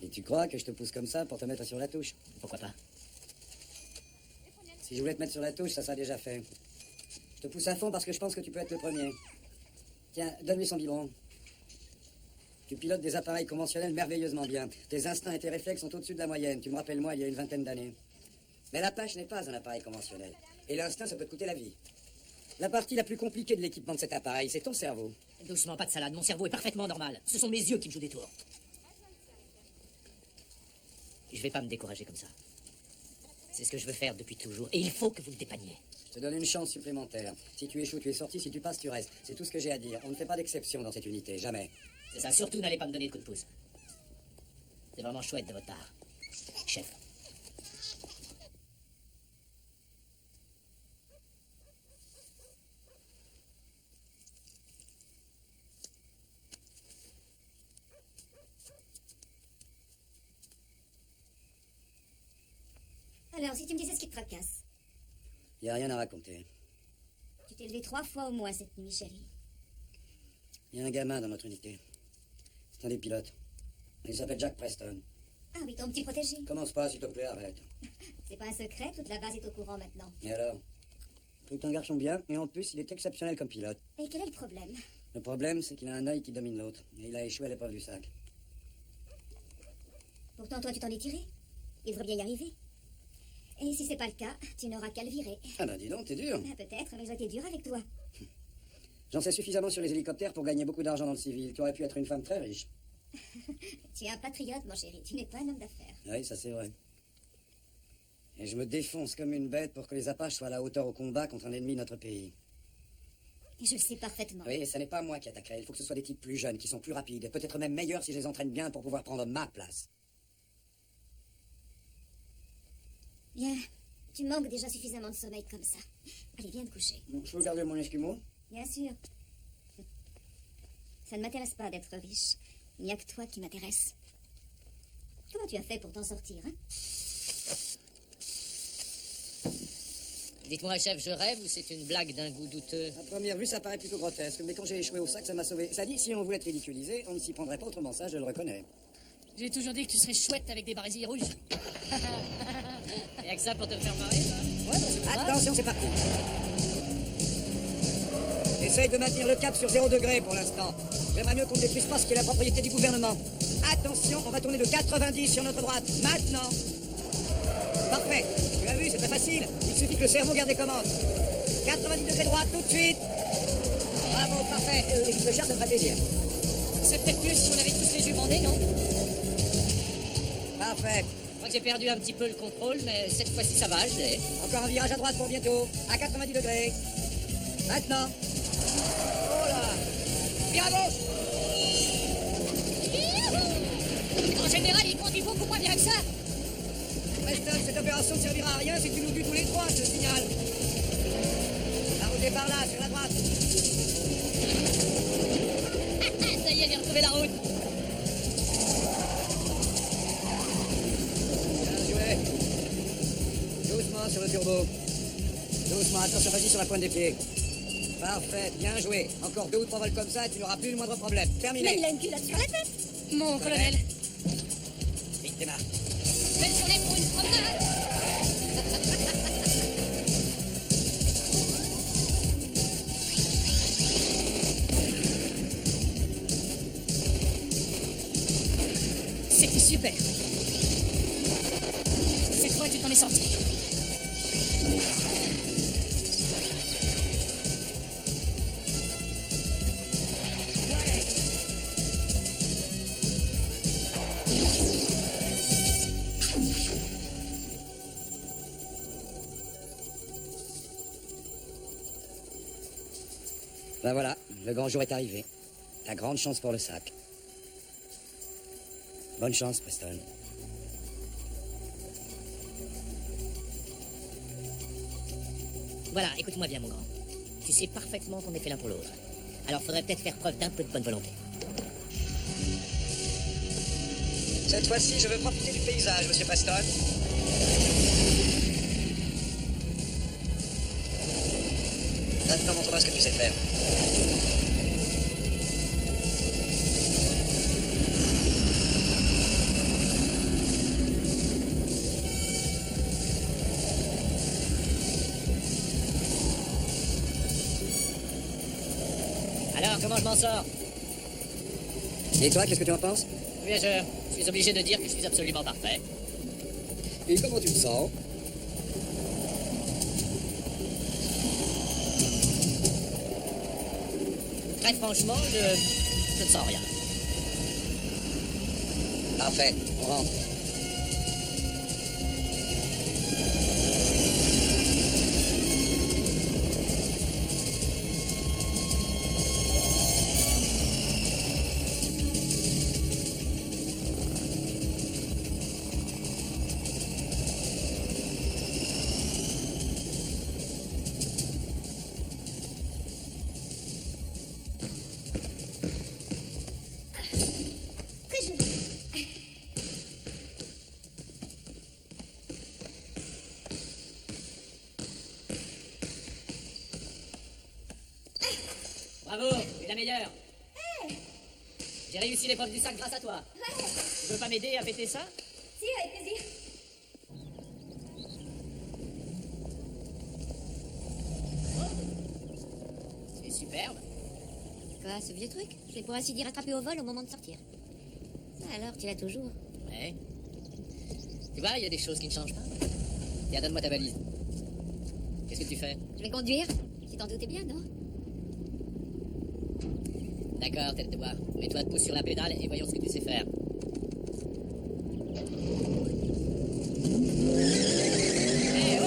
Et tu crois que je te pousse comme ça pour te mettre sur la touche? Pourquoi pas? Si je voulais te mettre sur la touche, ça serait déjà fait. Je te pousse à fond parce que je pense que tu peux être le premier. Tiens, donne-lui son biberon. Tu pilotes des appareils conventionnels merveilleusement bien. Tes instincts et tes réflexes sont au-dessus de la moyenne. Tu me rappelles moi il y a une vingtaine d'années. Mais l'Apache n'est pas un appareil conventionnel. Et l'instinct, ça peut te coûter la vie. La partie la plus compliquée de l'équipement de cet appareil, c'est ton cerveau. Doucement, pas de salade. Mon cerveau est parfaitement normal. Ce sont mes yeux qui me jouent des tours. Je vais pas me décourager comme ça. C'est ce que je veux faire depuis toujours. Et il faut que vous me dépanniez. Je te donne une chance supplémentaire. Si tu échoues, tu es sorti. Si tu passes, tu restes. C'est tout ce que j'ai à dire. On ne fait pas d'exception dans cette unité. Jamais. C'est ça. Surtout, n'allez pas me donner de coup de pouce. C'est vraiment chouette de votre part, chef. Alors, si tu me disais ce qui te tracasse. Il n'y a rien à raconter. Tu t'es levé 3 fois au moins cette nuit, chérie. Il y a un gamin dans notre unité. C'est un des pilotes. Il s'appelle Jack Preston. Ah oui, ton petit protégé. Commence pas, s'il te plaît, arrête. C'est pas un secret, toute la base est au courant maintenant. Et alors? C'est un garçon bien, et en plus, il est exceptionnel comme pilote. Et quel est le problème? Le problème, c'est qu'il a un œil qui domine l'autre. Et il a échoué à l'épreuve du sac. Pourtant, toi, tu t'en es tiré. Il devrait bien y arriver. Et si c'est pas le cas, tu n'auras qu'à le virer. Ah ben dis donc, t'es dur. Ah, peut-être, mais ils ont été durs avec toi. J'en sais suffisamment sur les hélicoptères pour gagner beaucoup d'argent dans le civil. Tu aurais pu être une femme très riche. Tu es un patriote, mon chéri. Tu n'es pas un homme d'affaires. Oui, ça c'est vrai. Et je me défonce comme une bête pour que les Apaches soient à la hauteur au combat contre un ennemi de notre pays. Et je le sais parfaitement. Oui, et ce n'est pas moi qui attaquerai. Il faut que ce soit des types plus jeunes, qui sont plus rapides, et peut-être même meilleurs si je les entraîne bien pour pouvoir prendre ma place. Bien. Tu manques déjà suffisamment de sommeil comme ça. Allez, viens te coucher. Je peux garder mon esquimau? Bien sûr. Ça ne m'intéresse pas d'être riche. Il n'y a que toi qui m'intéresse. Comment tu as fait pour t'en sortir, hein? Dites-moi, chef, je rêve ou c'est une blague d'un goût douteux? À première vue, ça paraît plutôt grotesque, mais quand j'ai échoué au sac, ça m'a sauvé. Ça dit, si on voulait te ridiculiser, on ne s'y prendrait pas autrement, ça, je le reconnais. J'ai toujours dit que tu serais chouette avec des barésilles rouges. Y'a que ça pour te faire marrer, ça? Ouais, attention, c'est parti. Essaye de maintenir le cap sur 0 degré pour l'instant. J'aimerais mieux qu'on ne détruise pas ce qui est la propriété du gouvernement. Attention, on va tourner de 90 sur notre droite. Maintenant. Parfait. Tu as vu, c'est très facile. Il suffit que le cerveau garde les commandes. 90 degrés droite, tout de suite. Bravo, parfait. Le char, ça me fait plaisir. C'est peut-être mieux si on avait tous les yeux bandés, non? Parfait. Je crois que j'ai perdu un petit peu le contrôle, mais cette fois-ci ça va, je l'ai. Encore un virage à droite pour bientôt. À 90 degrés. Maintenant. Oh là. Bien à gauche. En général, il conduit beaucoup moins bien que ça. Preston, cette opération ne servira à rien si tu nous tues tous les trois, je te signale. La route est par là, sur la droite. Ça y est, j'ai retrouvé la route. Bien joué. Doucement sur le turbo. Doucement, attention, vas-y sur la pointe des pieds. Parfait, bien joué. Encore 2 ou 3 vols comme ça et tu n'auras plus le moindre problème. Terminé. Mais il a une culotte sur la tête. Mon colonel. Vite, démarre. Belle journée pour une promenade. C'était super. Cette fois, tu t'en es sorti. Ben voilà, le grand jour est arrivé. La grande chance pour le sac. Bonne chance, Preston. Voilà, écoute-moi bien, mon grand. Tu sais parfaitement qu'on est fait l'un pour l'autre. Alors faudrait peut-être faire preuve d'un peu de bonne volonté. Cette fois-ci, je veux profiter du paysage, monsieur Preston. Maintenant, montre-moi ce que tu sais faire. Alors, comment je m'en sors? Et toi, qu'est-ce que tu en penses? Bien, je suis obligé de dire que je suis absolument parfait. Et comment tu te sens? Très franchement, je ne sens rien. Parfait, on rentre. Bravo, tu es la meilleure. J'ai réussi l'épreuve du sac grâce à toi. Tu veux pas m'aider à péter ça? Si, avec plaisir. C'est superbe. Quoi, ce vieux truc? Je l'ai pour ainsi dire attrapé au vol au moment de sortir. Alors, tu l'as toujours. Ouais. Tu vois, il y a des choses qui ne changent pas. Tiens, donne-moi ta valise. Qu'est-ce que tu fais? Je vais conduire. Tu t'en doutais bien, non? D'accord, tête de bois. Mets-toi debout sur la pédale et voyons ce que tu sais faire. Eh oh!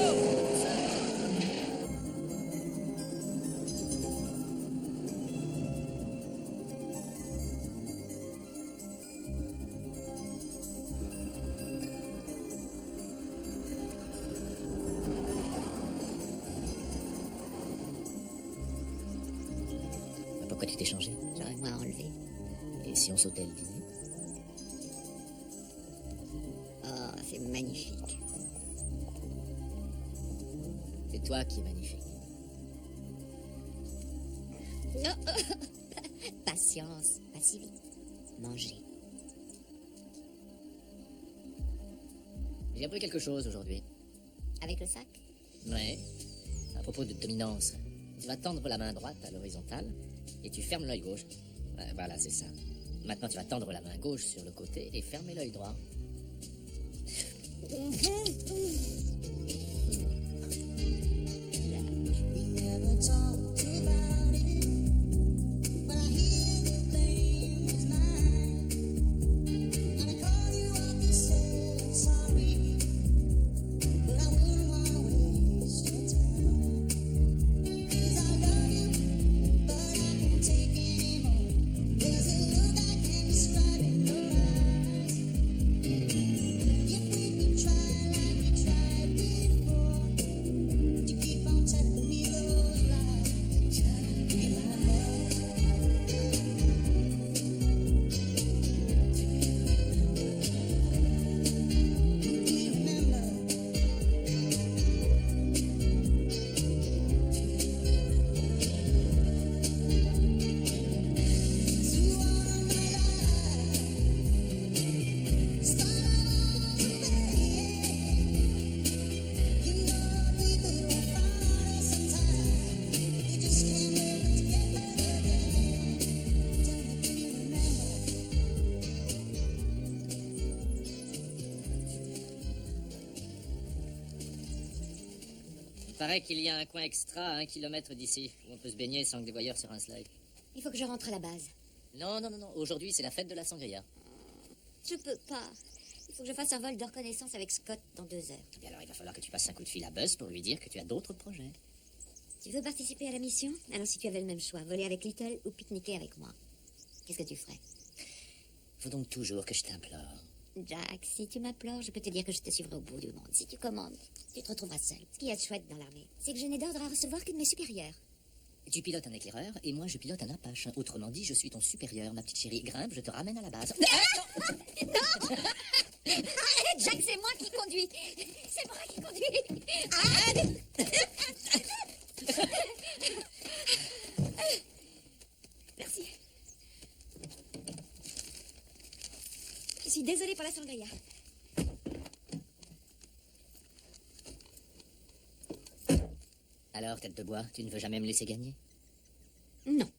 Pourquoi tu t'es changé? J'aurais moins enlevé. Et si on sautait le dîner? Oh, c'est magnifique. C'est toi qui es magnifique. Non. Patience, pas si vite. Manger. J'ai appris quelque chose aujourd'hui. Avec le sac? Ouais. À propos de dominance. Tu vas tendre la main droite à l'horizontale et tu fermes l'œil gauche. Ouais, voilà, c'est ça. Maintenant, tu vas tendre la main gauche sur le côté et fermer l'œil droit. Il paraît qu'il y a un coin extra à 1 kilomètre d'ici, où on peut se baigner sans que des voyeurs se rincent l'œil. Il faut que je rentre à la base. Non. Aujourd'hui, c'est la fête de la sangria. Je peux pas. Il faut que je fasse un vol de reconnaissance avec Scott dans 2 heures. Et alors, il va falloir que tu passes un coup de fil à Buzz pour lui dire que tu as d'autres projets. Tu veux participer à la mission? Alors si tu avais le même choix, voler avec Little ou pique-niquer avec moi, qu'est-ce que tu ferais? Faut donc toujours que je t'implore. Jack, si tu m'implores, je peux te dire que je te suivrai au bout du monde. Si tu commandes, tu te retrouveras seul. Ce qui est chouette dans l'armée, c'est que je n'ai d'ordre à recevoir que de mes supérieurs. Tu pilotes un éclaireur et moi je pilote un Apache. Autrement dit, je suis ton supérieur, ma petite chérie. Grimpe, je te ramène à la base. Non. Arrête, Jack, c'est moi qui conduis. C'est moi qui conduis. Arrête. Alors, tête de bois, tu ne veux jamais me laisser gagner? Non.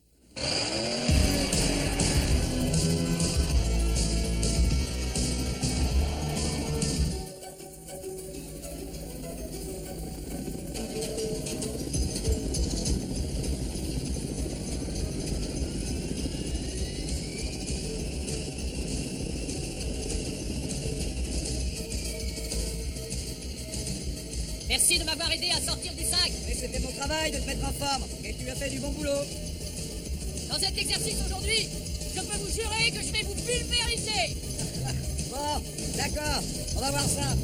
Merci de m'avoir aidé à sortir du sac. Mais c'était mon travail de te mettre en forme. Et tu as fait du bon boulot. Dans cet exercice aujourd'hui, je peux vous jurer que je vais vous pulvériser. Bon, d'accord. On va voir ça.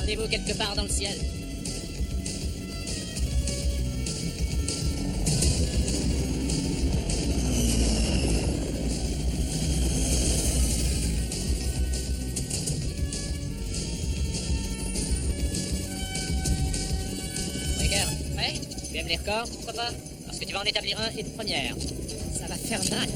Rendez-vous quelque part dans le ciel. Tu aimes les records, pourquoi pas? Parce que tu vas en établir un et de première. Ça va faire mal.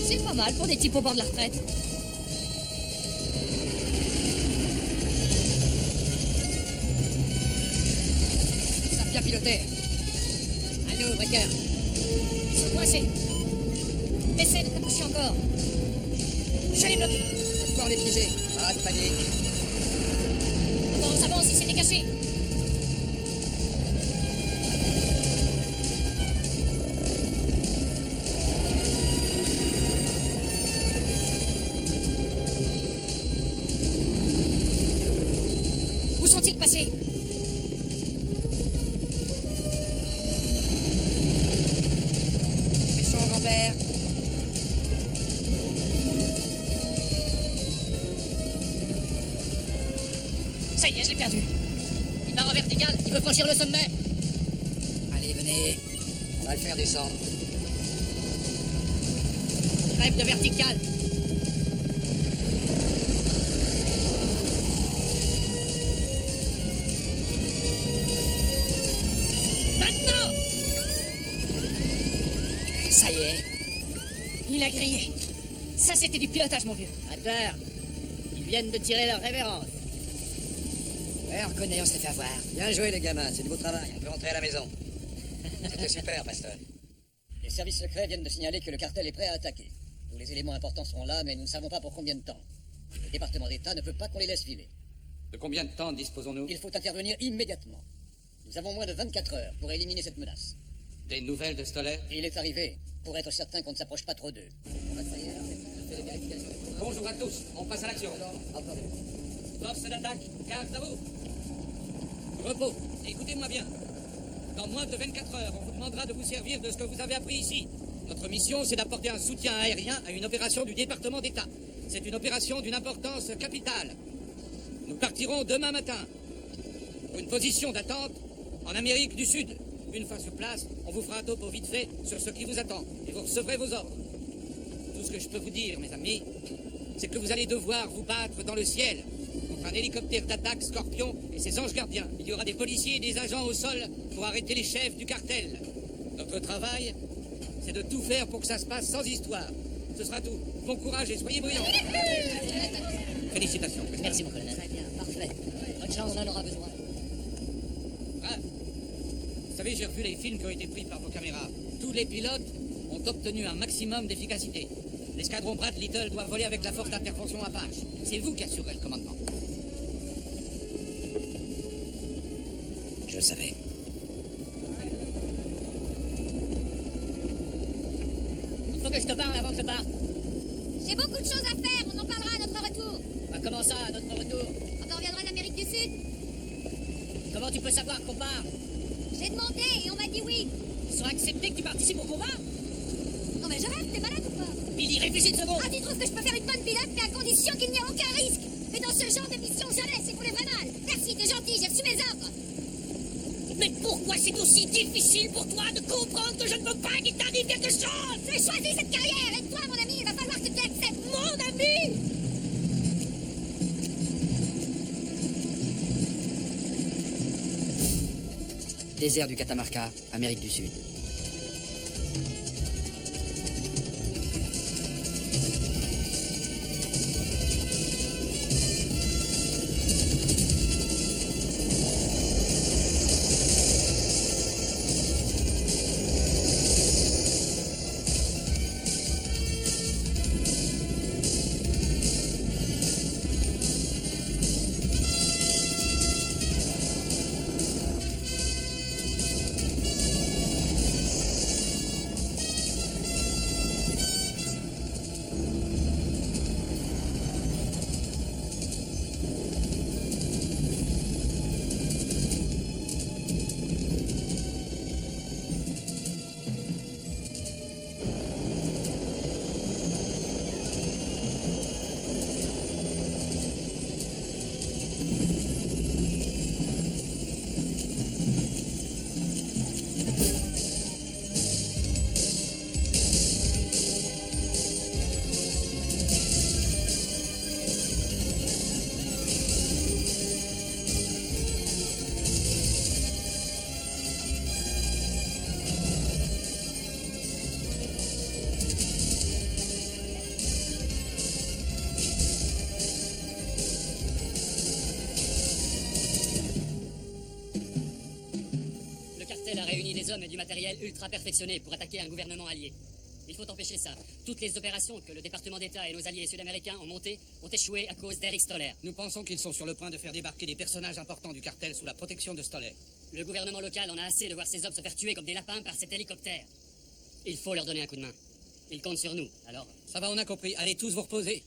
C'est pas mal pour des types au bord de la retraite. Ça a bien piloté. Allô, Breaker. Ils sont coincés. Essaie de te toucher encore. Je les bloque. Encore les piéger. Ah, de panique. Avance, avance, il s'est décaché. Où sont-ils passés? Méchant grand-père. Ça y est, je l'ai perdu. Il part en vertical, il veut franchir le sommet. Allez, venez. On va le faire descendre. Il rêve de vertical. Maintenant! Ça y est. Il a grillé. Ça, c'était du pilotage, mon vieux. Attends. Ils viennent de tirer leur révérence. Ouais, on reconnaît, on s'est fait avoir. Bien joué, les gamins, c'est du beau travail. On peut rentrer à la maison. C'était super, Preston. Les services secrets viennent de signaler que le cartel est prêt à attaquer. Tous les éléments importants seront là, mais nous ne savons pas pour combien de temps. Le département d'État ne peut pas qu'on les laisse filer. De combien de temps disposons-nous? Il faut intervenir immédiatement. Nous avons moins de 24 heures pour éliminer cette menace. Des nouvelles de Stoller? Il est arrivé, pour être certain qu'on ne s'approche pas trop d'eux. Bonjour à tous, on passe à l'action. Force d'attaque, garde à vous. Repos, écoutez-moi bien. Dans moins de 24 heures, on vous demandera de vous servir de ce que vous avez appris ici. Notre mission, c'est d'apporter un soutien aérien à une opération du département d'État. C'est une opération d'une importance capitale. Nous partirons demain matin pour une position d'attente en Amérique du Sud. Une fois sur place, on vous fera un topo vite fait sur ce qui vous attend et vous recevrez vos ordres. Tout ce que je peux vous dire, mes amis, c'est que vous allez devoir vous battre dans le ciel contre un hélicoptère d'attaque Scorpion et ses anges gardiens. Il y aura des policiers et des agents au sol pour arrêter les chefs du cartel. Notre travail, c'est de tout faire pour que ça se passe sans histoire. Ce sera tout. Bon courage et soyez brillants. Félicitations. Merci, mon colonel. Très bien, parfait. Bonne chance, on en aura besoin. Ah, vous savez, j'ai revu les films qui ont été pris par vos caméras. Tous les pilotes ont obtenu un maximum d'efficacité. L'escadron Brad Little doit voler avec la force d'intervention Apache. C'est vous qui assurez le commandement. Je le savais. Il faut que je te parle avant que je parte. J'ai beaucoup de choses à faire, on en parlera à notre retour. Bah, comment ça, à notre retour? Quand on reviendra d'Amérique du Sud, Comment tu peux savoir qu'on part? j'ai demandé et on m'a dit oui. Ils sont acceptés que tu participes au combat? Non mais je rêve, t'es malade ou pas? Billy Vas-y, réfléchis une seconde. Ah, tu trouves que je peux faire une bonne pilote, mais à condition qu'il n'y ait aucun risque. Mais dans ce genre de mission, je laisse, c'est pour les vrais mal. Merci, t'es gentil, j'ai reçu mes ordres. Mais pourquoi c'est aussi difficile pour toi de comprendre que je ne veux pas qu'il t'arrive quelque chose? J'ai choisi cette carrière, et toi, mon ami, il va falloir que tu l'acceptes. Mon ami! Désert du Catamarca, Amérique du Sud. A réuni des hommes et du matériel ultra perfectionné pour attaquer un gouvernement allié. Il faut empêcher ça. Toutes les opérations que le département d'État et nos alliés sud-américains ont montées ont échoué à cause d'Eric Stoller. Nous pensons qu'ils sont sur le point de faire débarquer des personnages importants du cartel sous la protection de Stoller. Le gouvernement local en a assez de voir ces hommes se faire tuer comme des lapins par cet hélicoptère. Il faut leur donner un coup de main. Ils comptent sur nous, alors... Ça va, on a compris. Allez tous vous reposer.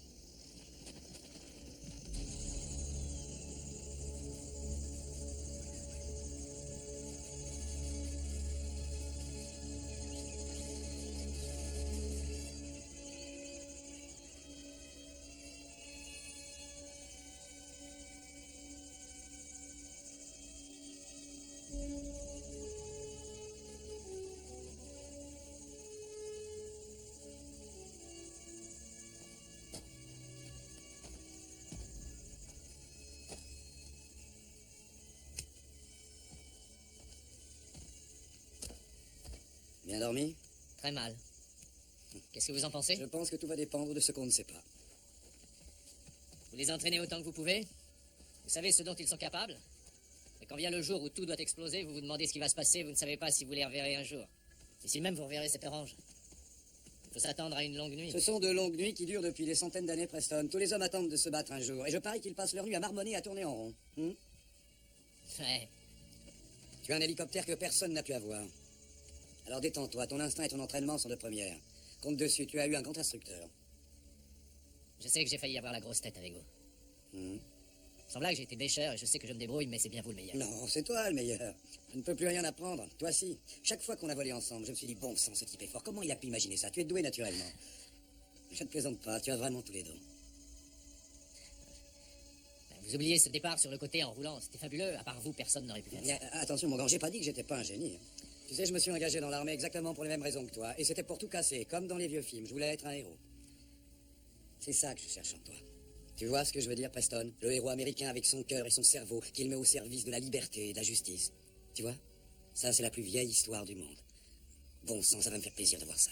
Bien dormi? Très mal. Qu'est-ce que vous en pensez? Je pense que tout va dépendre de ce qu'on ne sait pas. Vous les entraînez autant que vous pouvez? Vous savez ce dont ils sont capables? Et quand vient le jour où tout doit exploser, vous vous demandez ce qui va se passer, vous ne savez pas si vous les reverrez un jour. Et si même vous reverrez, c'est orange. Il faut s'attendre à une longue nuit. Ce sont de longues nuits qui durent depuis des centaines d'années, Preston. Tous les hommes attendent de se battre un jour. Et je parie qu'ils passent leur nuit à marmonner et à tourner en rond. Ouais. Tu as un hélicoptère que personne n'a pu avoir. Alors détends-toi, ton instinct et ton entraînement sont de première. Compte dessus, tu as eu un grand instructeur. Je sais que j'ai failli avoir la grosse tête avec vous. Sans blague, j'ai été pêcheur et je sais que je me débrouille, mais c'est bien vous le meilleur. Non, c'est toi le meilleur. Je ne peux plus rien apprendre. Toi si. Chaque fois qu'on a volé ensemble, je me suis dit, bon sang, ce type est fort. Comment il a pu imaginer ça? Tu es doué naturellement. Je ne te plaisante pas, tu as vraiment tous les dons. Vous oubliez ce départ sur le côté en roulant, c'était fabuleux. À part vous, personne n'aurait pu faire ça. Attention mon grand, j'ai pas dit que j'étais pas un génie. Tu sais, je me suis engagé dans l'armée exactement pour les mêmes raisons que toi. Et c'était pour tout casser, comme dans les vieux films. Je voulais être un héros. C'est ça que je cherche en toi. Tu vois ce que je veux dire, Preston? Le héros américain avec son cœur et son cerveau qu'il met au service de la liberté et de la justice. Tu vois? Ça, c'est la plus vieille histoire du monde. Bon sang, ça va me faire plaisir de voir ça.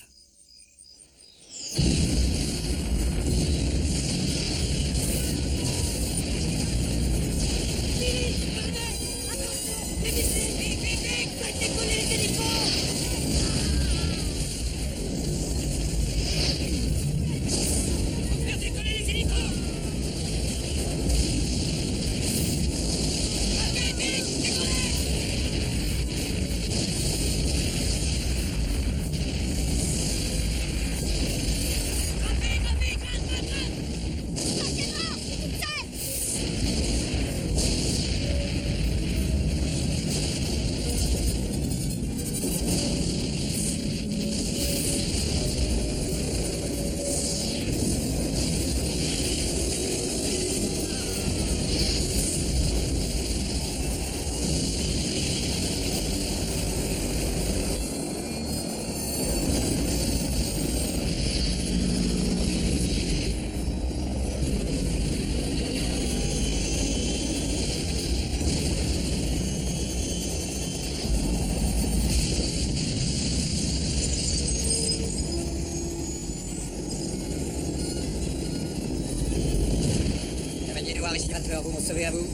ici, Rattler, vous m'en savez à vous?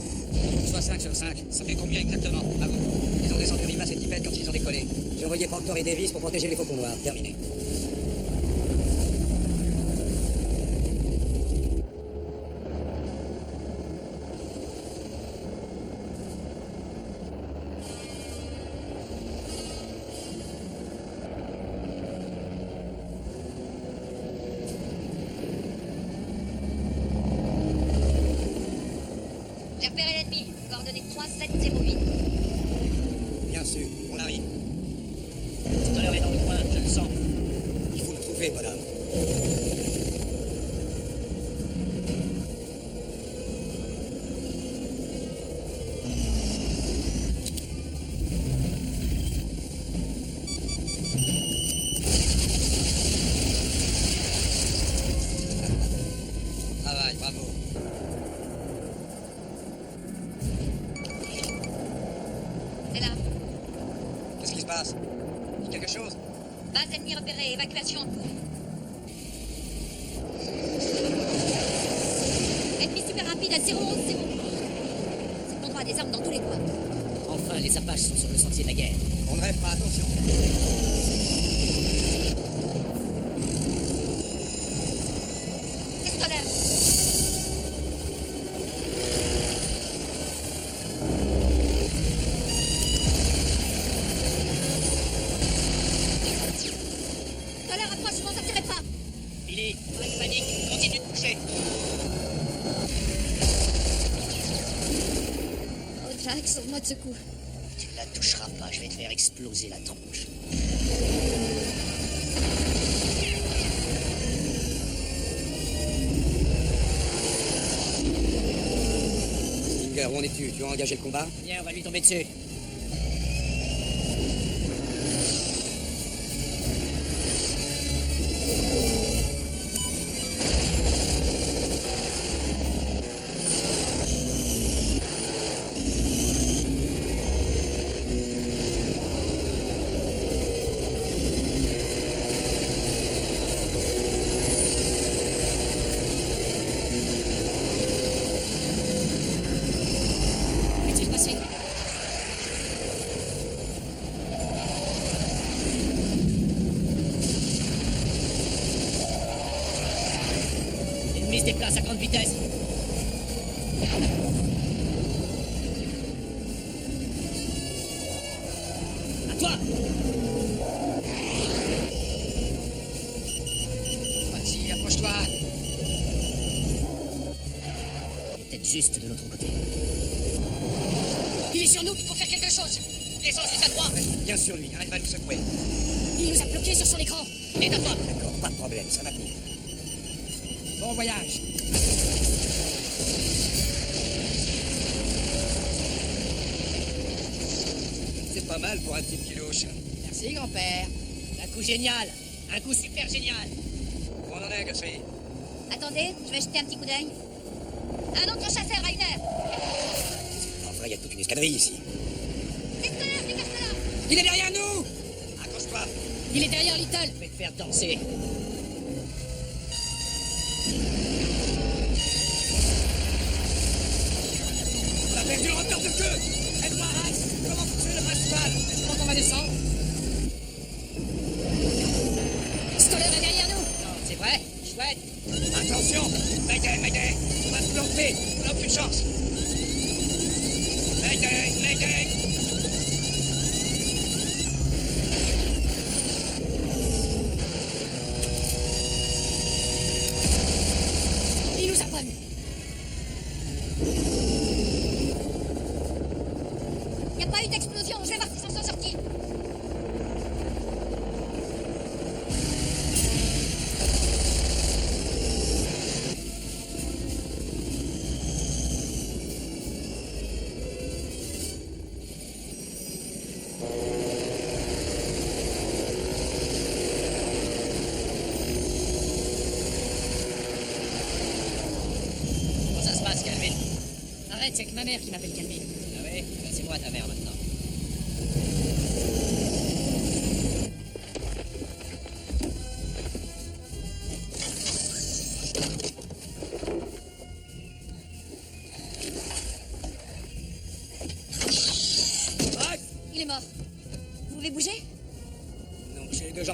Soit 5 sur 5. Ça fait combien exactement? À vous. Ils ont descendu Rivas et Tippett quand ils ont décollé. J'ai envoyé Proctor et Davis pour protéger les faucons noirs. Terminé. J'ai repéré l'ennemi. Coordonnées 3708. Bien sûr, on arrive. Stoller est dans le coin, je le sens. Il faut le trouver, bonhomme. Travail, bravo. C'est là. Qu'est-ce qui se passe? Dit quelque chose? Base ennemie repérée. Évacuation en cours. Ennemi super rapide à 011-0. C'est l'endroit des armes dans tous les coins. Enfin, les Apaches sont sur le sentier de la guerre. On ne rêve pas, attention. C'est Stoller. Stoller, approche, ne vous attirez pas. Billy, pas de panique, continue de toucher. Oh, Jack, sauve-moi de ce coup. Tu ne la toucheras pas, je vais te faire exploser la tronche. Stinger, où en es-tu? Tu as engagé le combat? Viens, on va lui tomber dessus. Qu'est-il passé? L'ennemi se déplace à grande vitesse. À toi! Vas-y, approche-toi. Il est peut-être juste de l'autre côté. Il est sur nous, il faut faire quelque chose. Descends juste à droite. Bien sûr, lui. Arrête pas de nous secouer. Il nous a bloqués sur son écran. Aide à toi! D'accord, pas de problème, ça va venir. Bon voyage. C'est pas mal pour un type qui louche. Merci, grand-père. Un coup génial. Un coup super génial. Où on en est, Guthrie? Attendez, je vais jeter un petit coup d'œil. Un autre chasseur, Rainer. Enfin, il y a toute une escadrille ici. C'est Stoller, dégage-toi là. Il est derrière nous. Accroche-toi. Il est derrière Little. Je vais te faire danser. On a perdu le roteur de queue. Aide-moi, Rax. Comment fonctionne le principal? Quand on va descendre? Stoller est derrière nous. Non, c'est vrai? Chouette. Attention. Mayday, Mayday. On va se planter. On n'a aucune chance. Mayday, Mayday. Il nous a pas vus. Y a pas eu d'explosion, je vais voir s'ils s'en sont sortis. Comment ça se passe, Calvin? Arrête, c'est que ma mère qui m'appelle Calvin. Ah oui? Ben, c'est moi ta mère maintenant.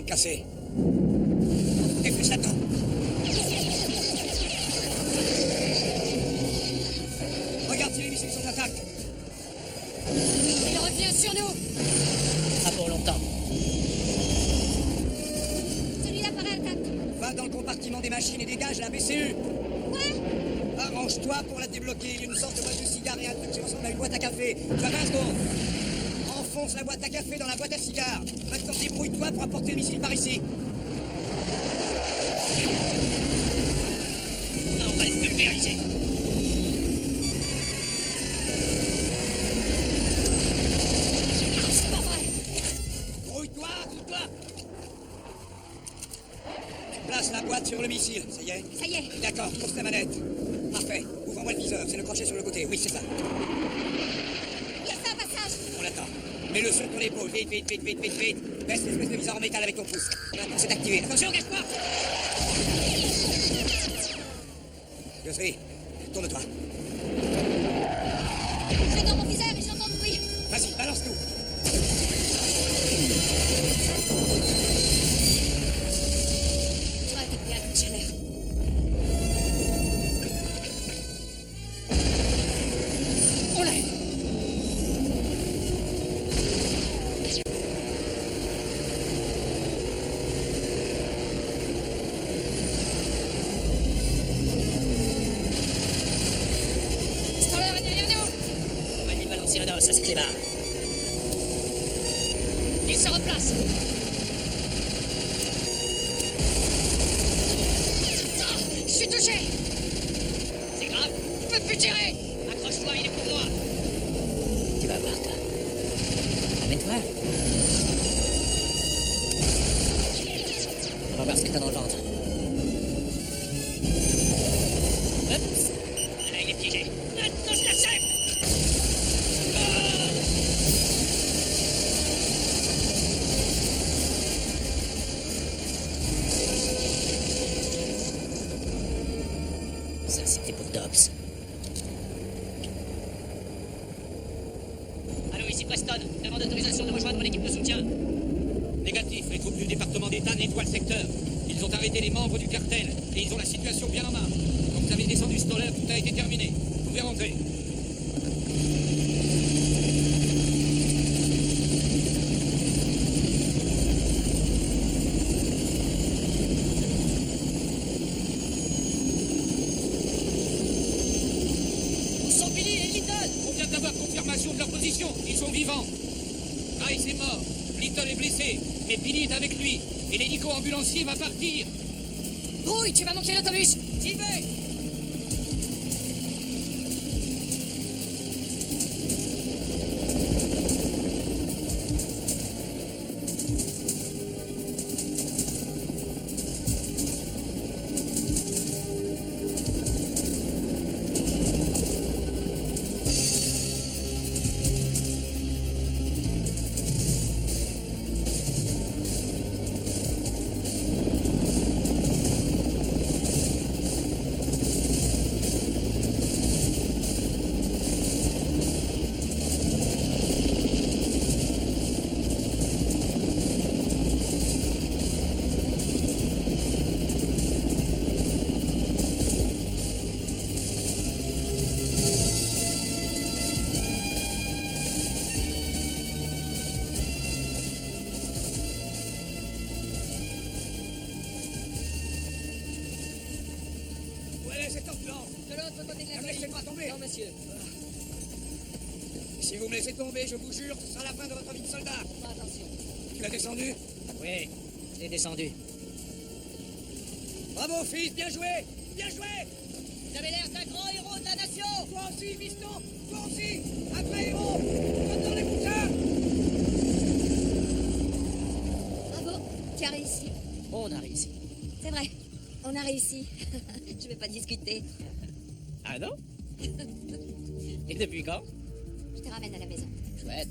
jambes cassées. Dépêche là-dedans. Regarde si les missiles sont intacts. Il revient sur nous. Pas pour longtemps. Celui-là paraît intact. Va dans le compartiment des machines et dégage la BCU. Quoi? Arrange-toi pour la débloquer. Il y a une sorte de boîte de cigare et un truc qui ressemble à une boîte à café. Tu as 20 secondes. Enfonce la boîte à café dans la boîte à cigare. Maintenant, débrouille-toi pour apporter le missile par ici. On va le pulvériser. C'est pas vrai. Brouille-toi, brouille-toi. Place la boîte sur le missile. Ça y est? Ça y est. D'accord, pousse la manette. Parfait. Ouvre-moi le viseur. C'est le crochet sur le côté. Oui, c'est ça. Il y a ça, un passage. On l'attend. Mets-le sur ton épaule. Vite, vite, vite, vite, vite, vite. Baisse l'espèce de viseur en métal avec ton pouce. Maintenant, c'est activé. Attention, cache-toi. Guthrie, tourne-toi. Je vais dans mon viseur et j'entends le bruit. Vas-y, balance tout. Ouais, t'es bien de chaleur. On l'a. Stoller est derrière nous. On va lui balancer un os à ce clébard. Il se replace. Ah, je suis touché. C'est grave. Je peux plus tirer. Accroche-toi, il est pour moi. Tu vas voir, toi. Amène-toi. On va voir ce que t'as dans le ventre. Oups. Là, il est piégé. Maintenant, je l'achève. Ça, c'était pour Dobbs. Allô, ici Preston. Demande d'autorisation de rejoindre l'équipe de soutien. Négatif, les troupes du département d'État nettoient le secteur. Ils ont arrêté les membres du cartel et ils ont la situation bien en main. Quand vous avez descendu Stoller, tout a été terminé. Vous pouvez rentrer. Où sont Billy et Little? On vient d'avoir confirmation de leur position. Ils sont vivants. Rice est mort. Little est blessé. Mais Billy est avec lui. Et l'hélico-ambulancier va partir. Brouille, tu vas manquer l'autobus. J'y vais. Si vous me laissez tomber, je vous jure, ce sera la fin de votre vie de soldat. Attention. Tu l'as descendu? Oui, j'ai descendu. Bravo, fils, bien joué! Bien joué! Vous avez l'air d'un grand héros de la nation. Toi aussi, fiston! Toi aussi! Un vrai héros! Comme dans les bouquins! Bravo, tu as réussi. On a réussi. C'est vrai, on a réussi. Je vais pas discuter. Ah non? Et depuis quand? Je te ramène à la maison. Chouette.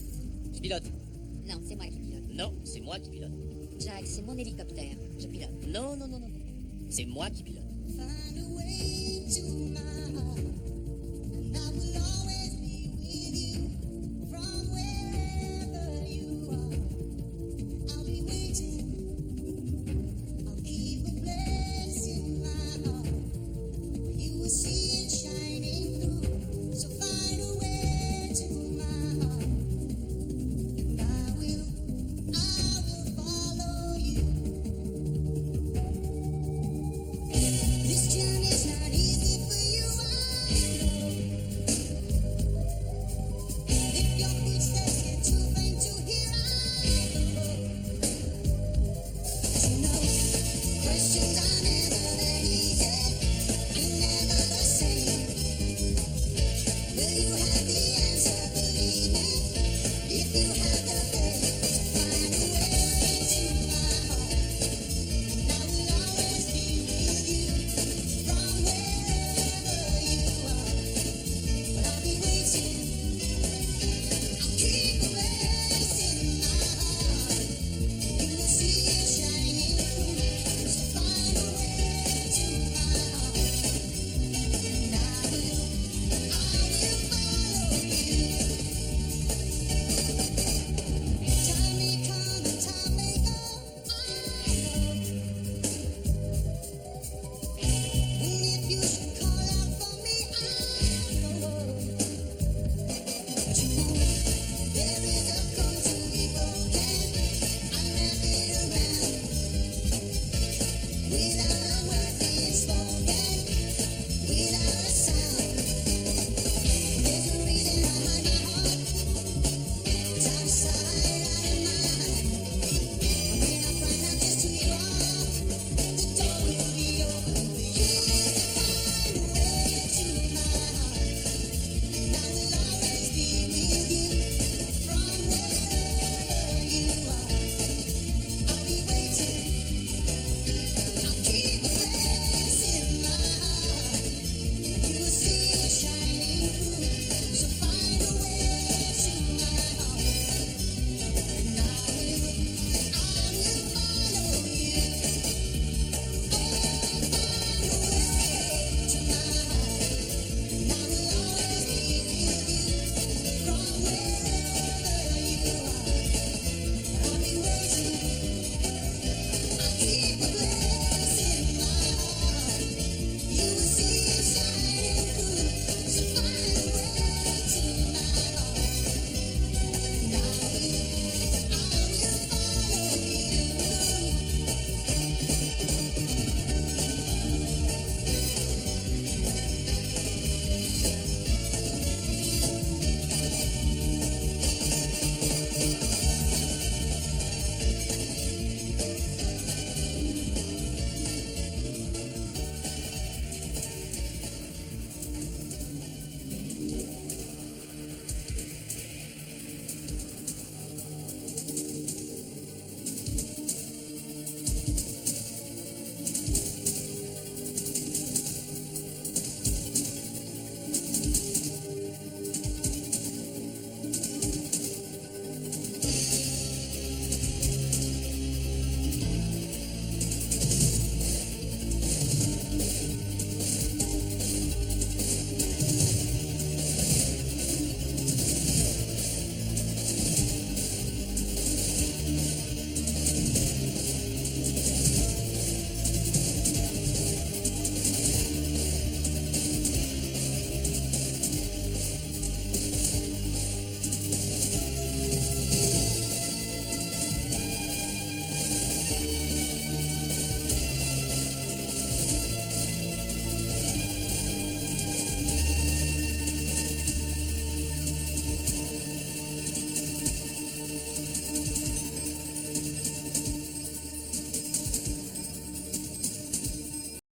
Je pilote. Non, c'est moi qui pilote. Non, c'est moi qui pilote. Jack, c'est mon hélicoptère. Je pilote. Non, non, non, non. C'est moi qui pilote. She died.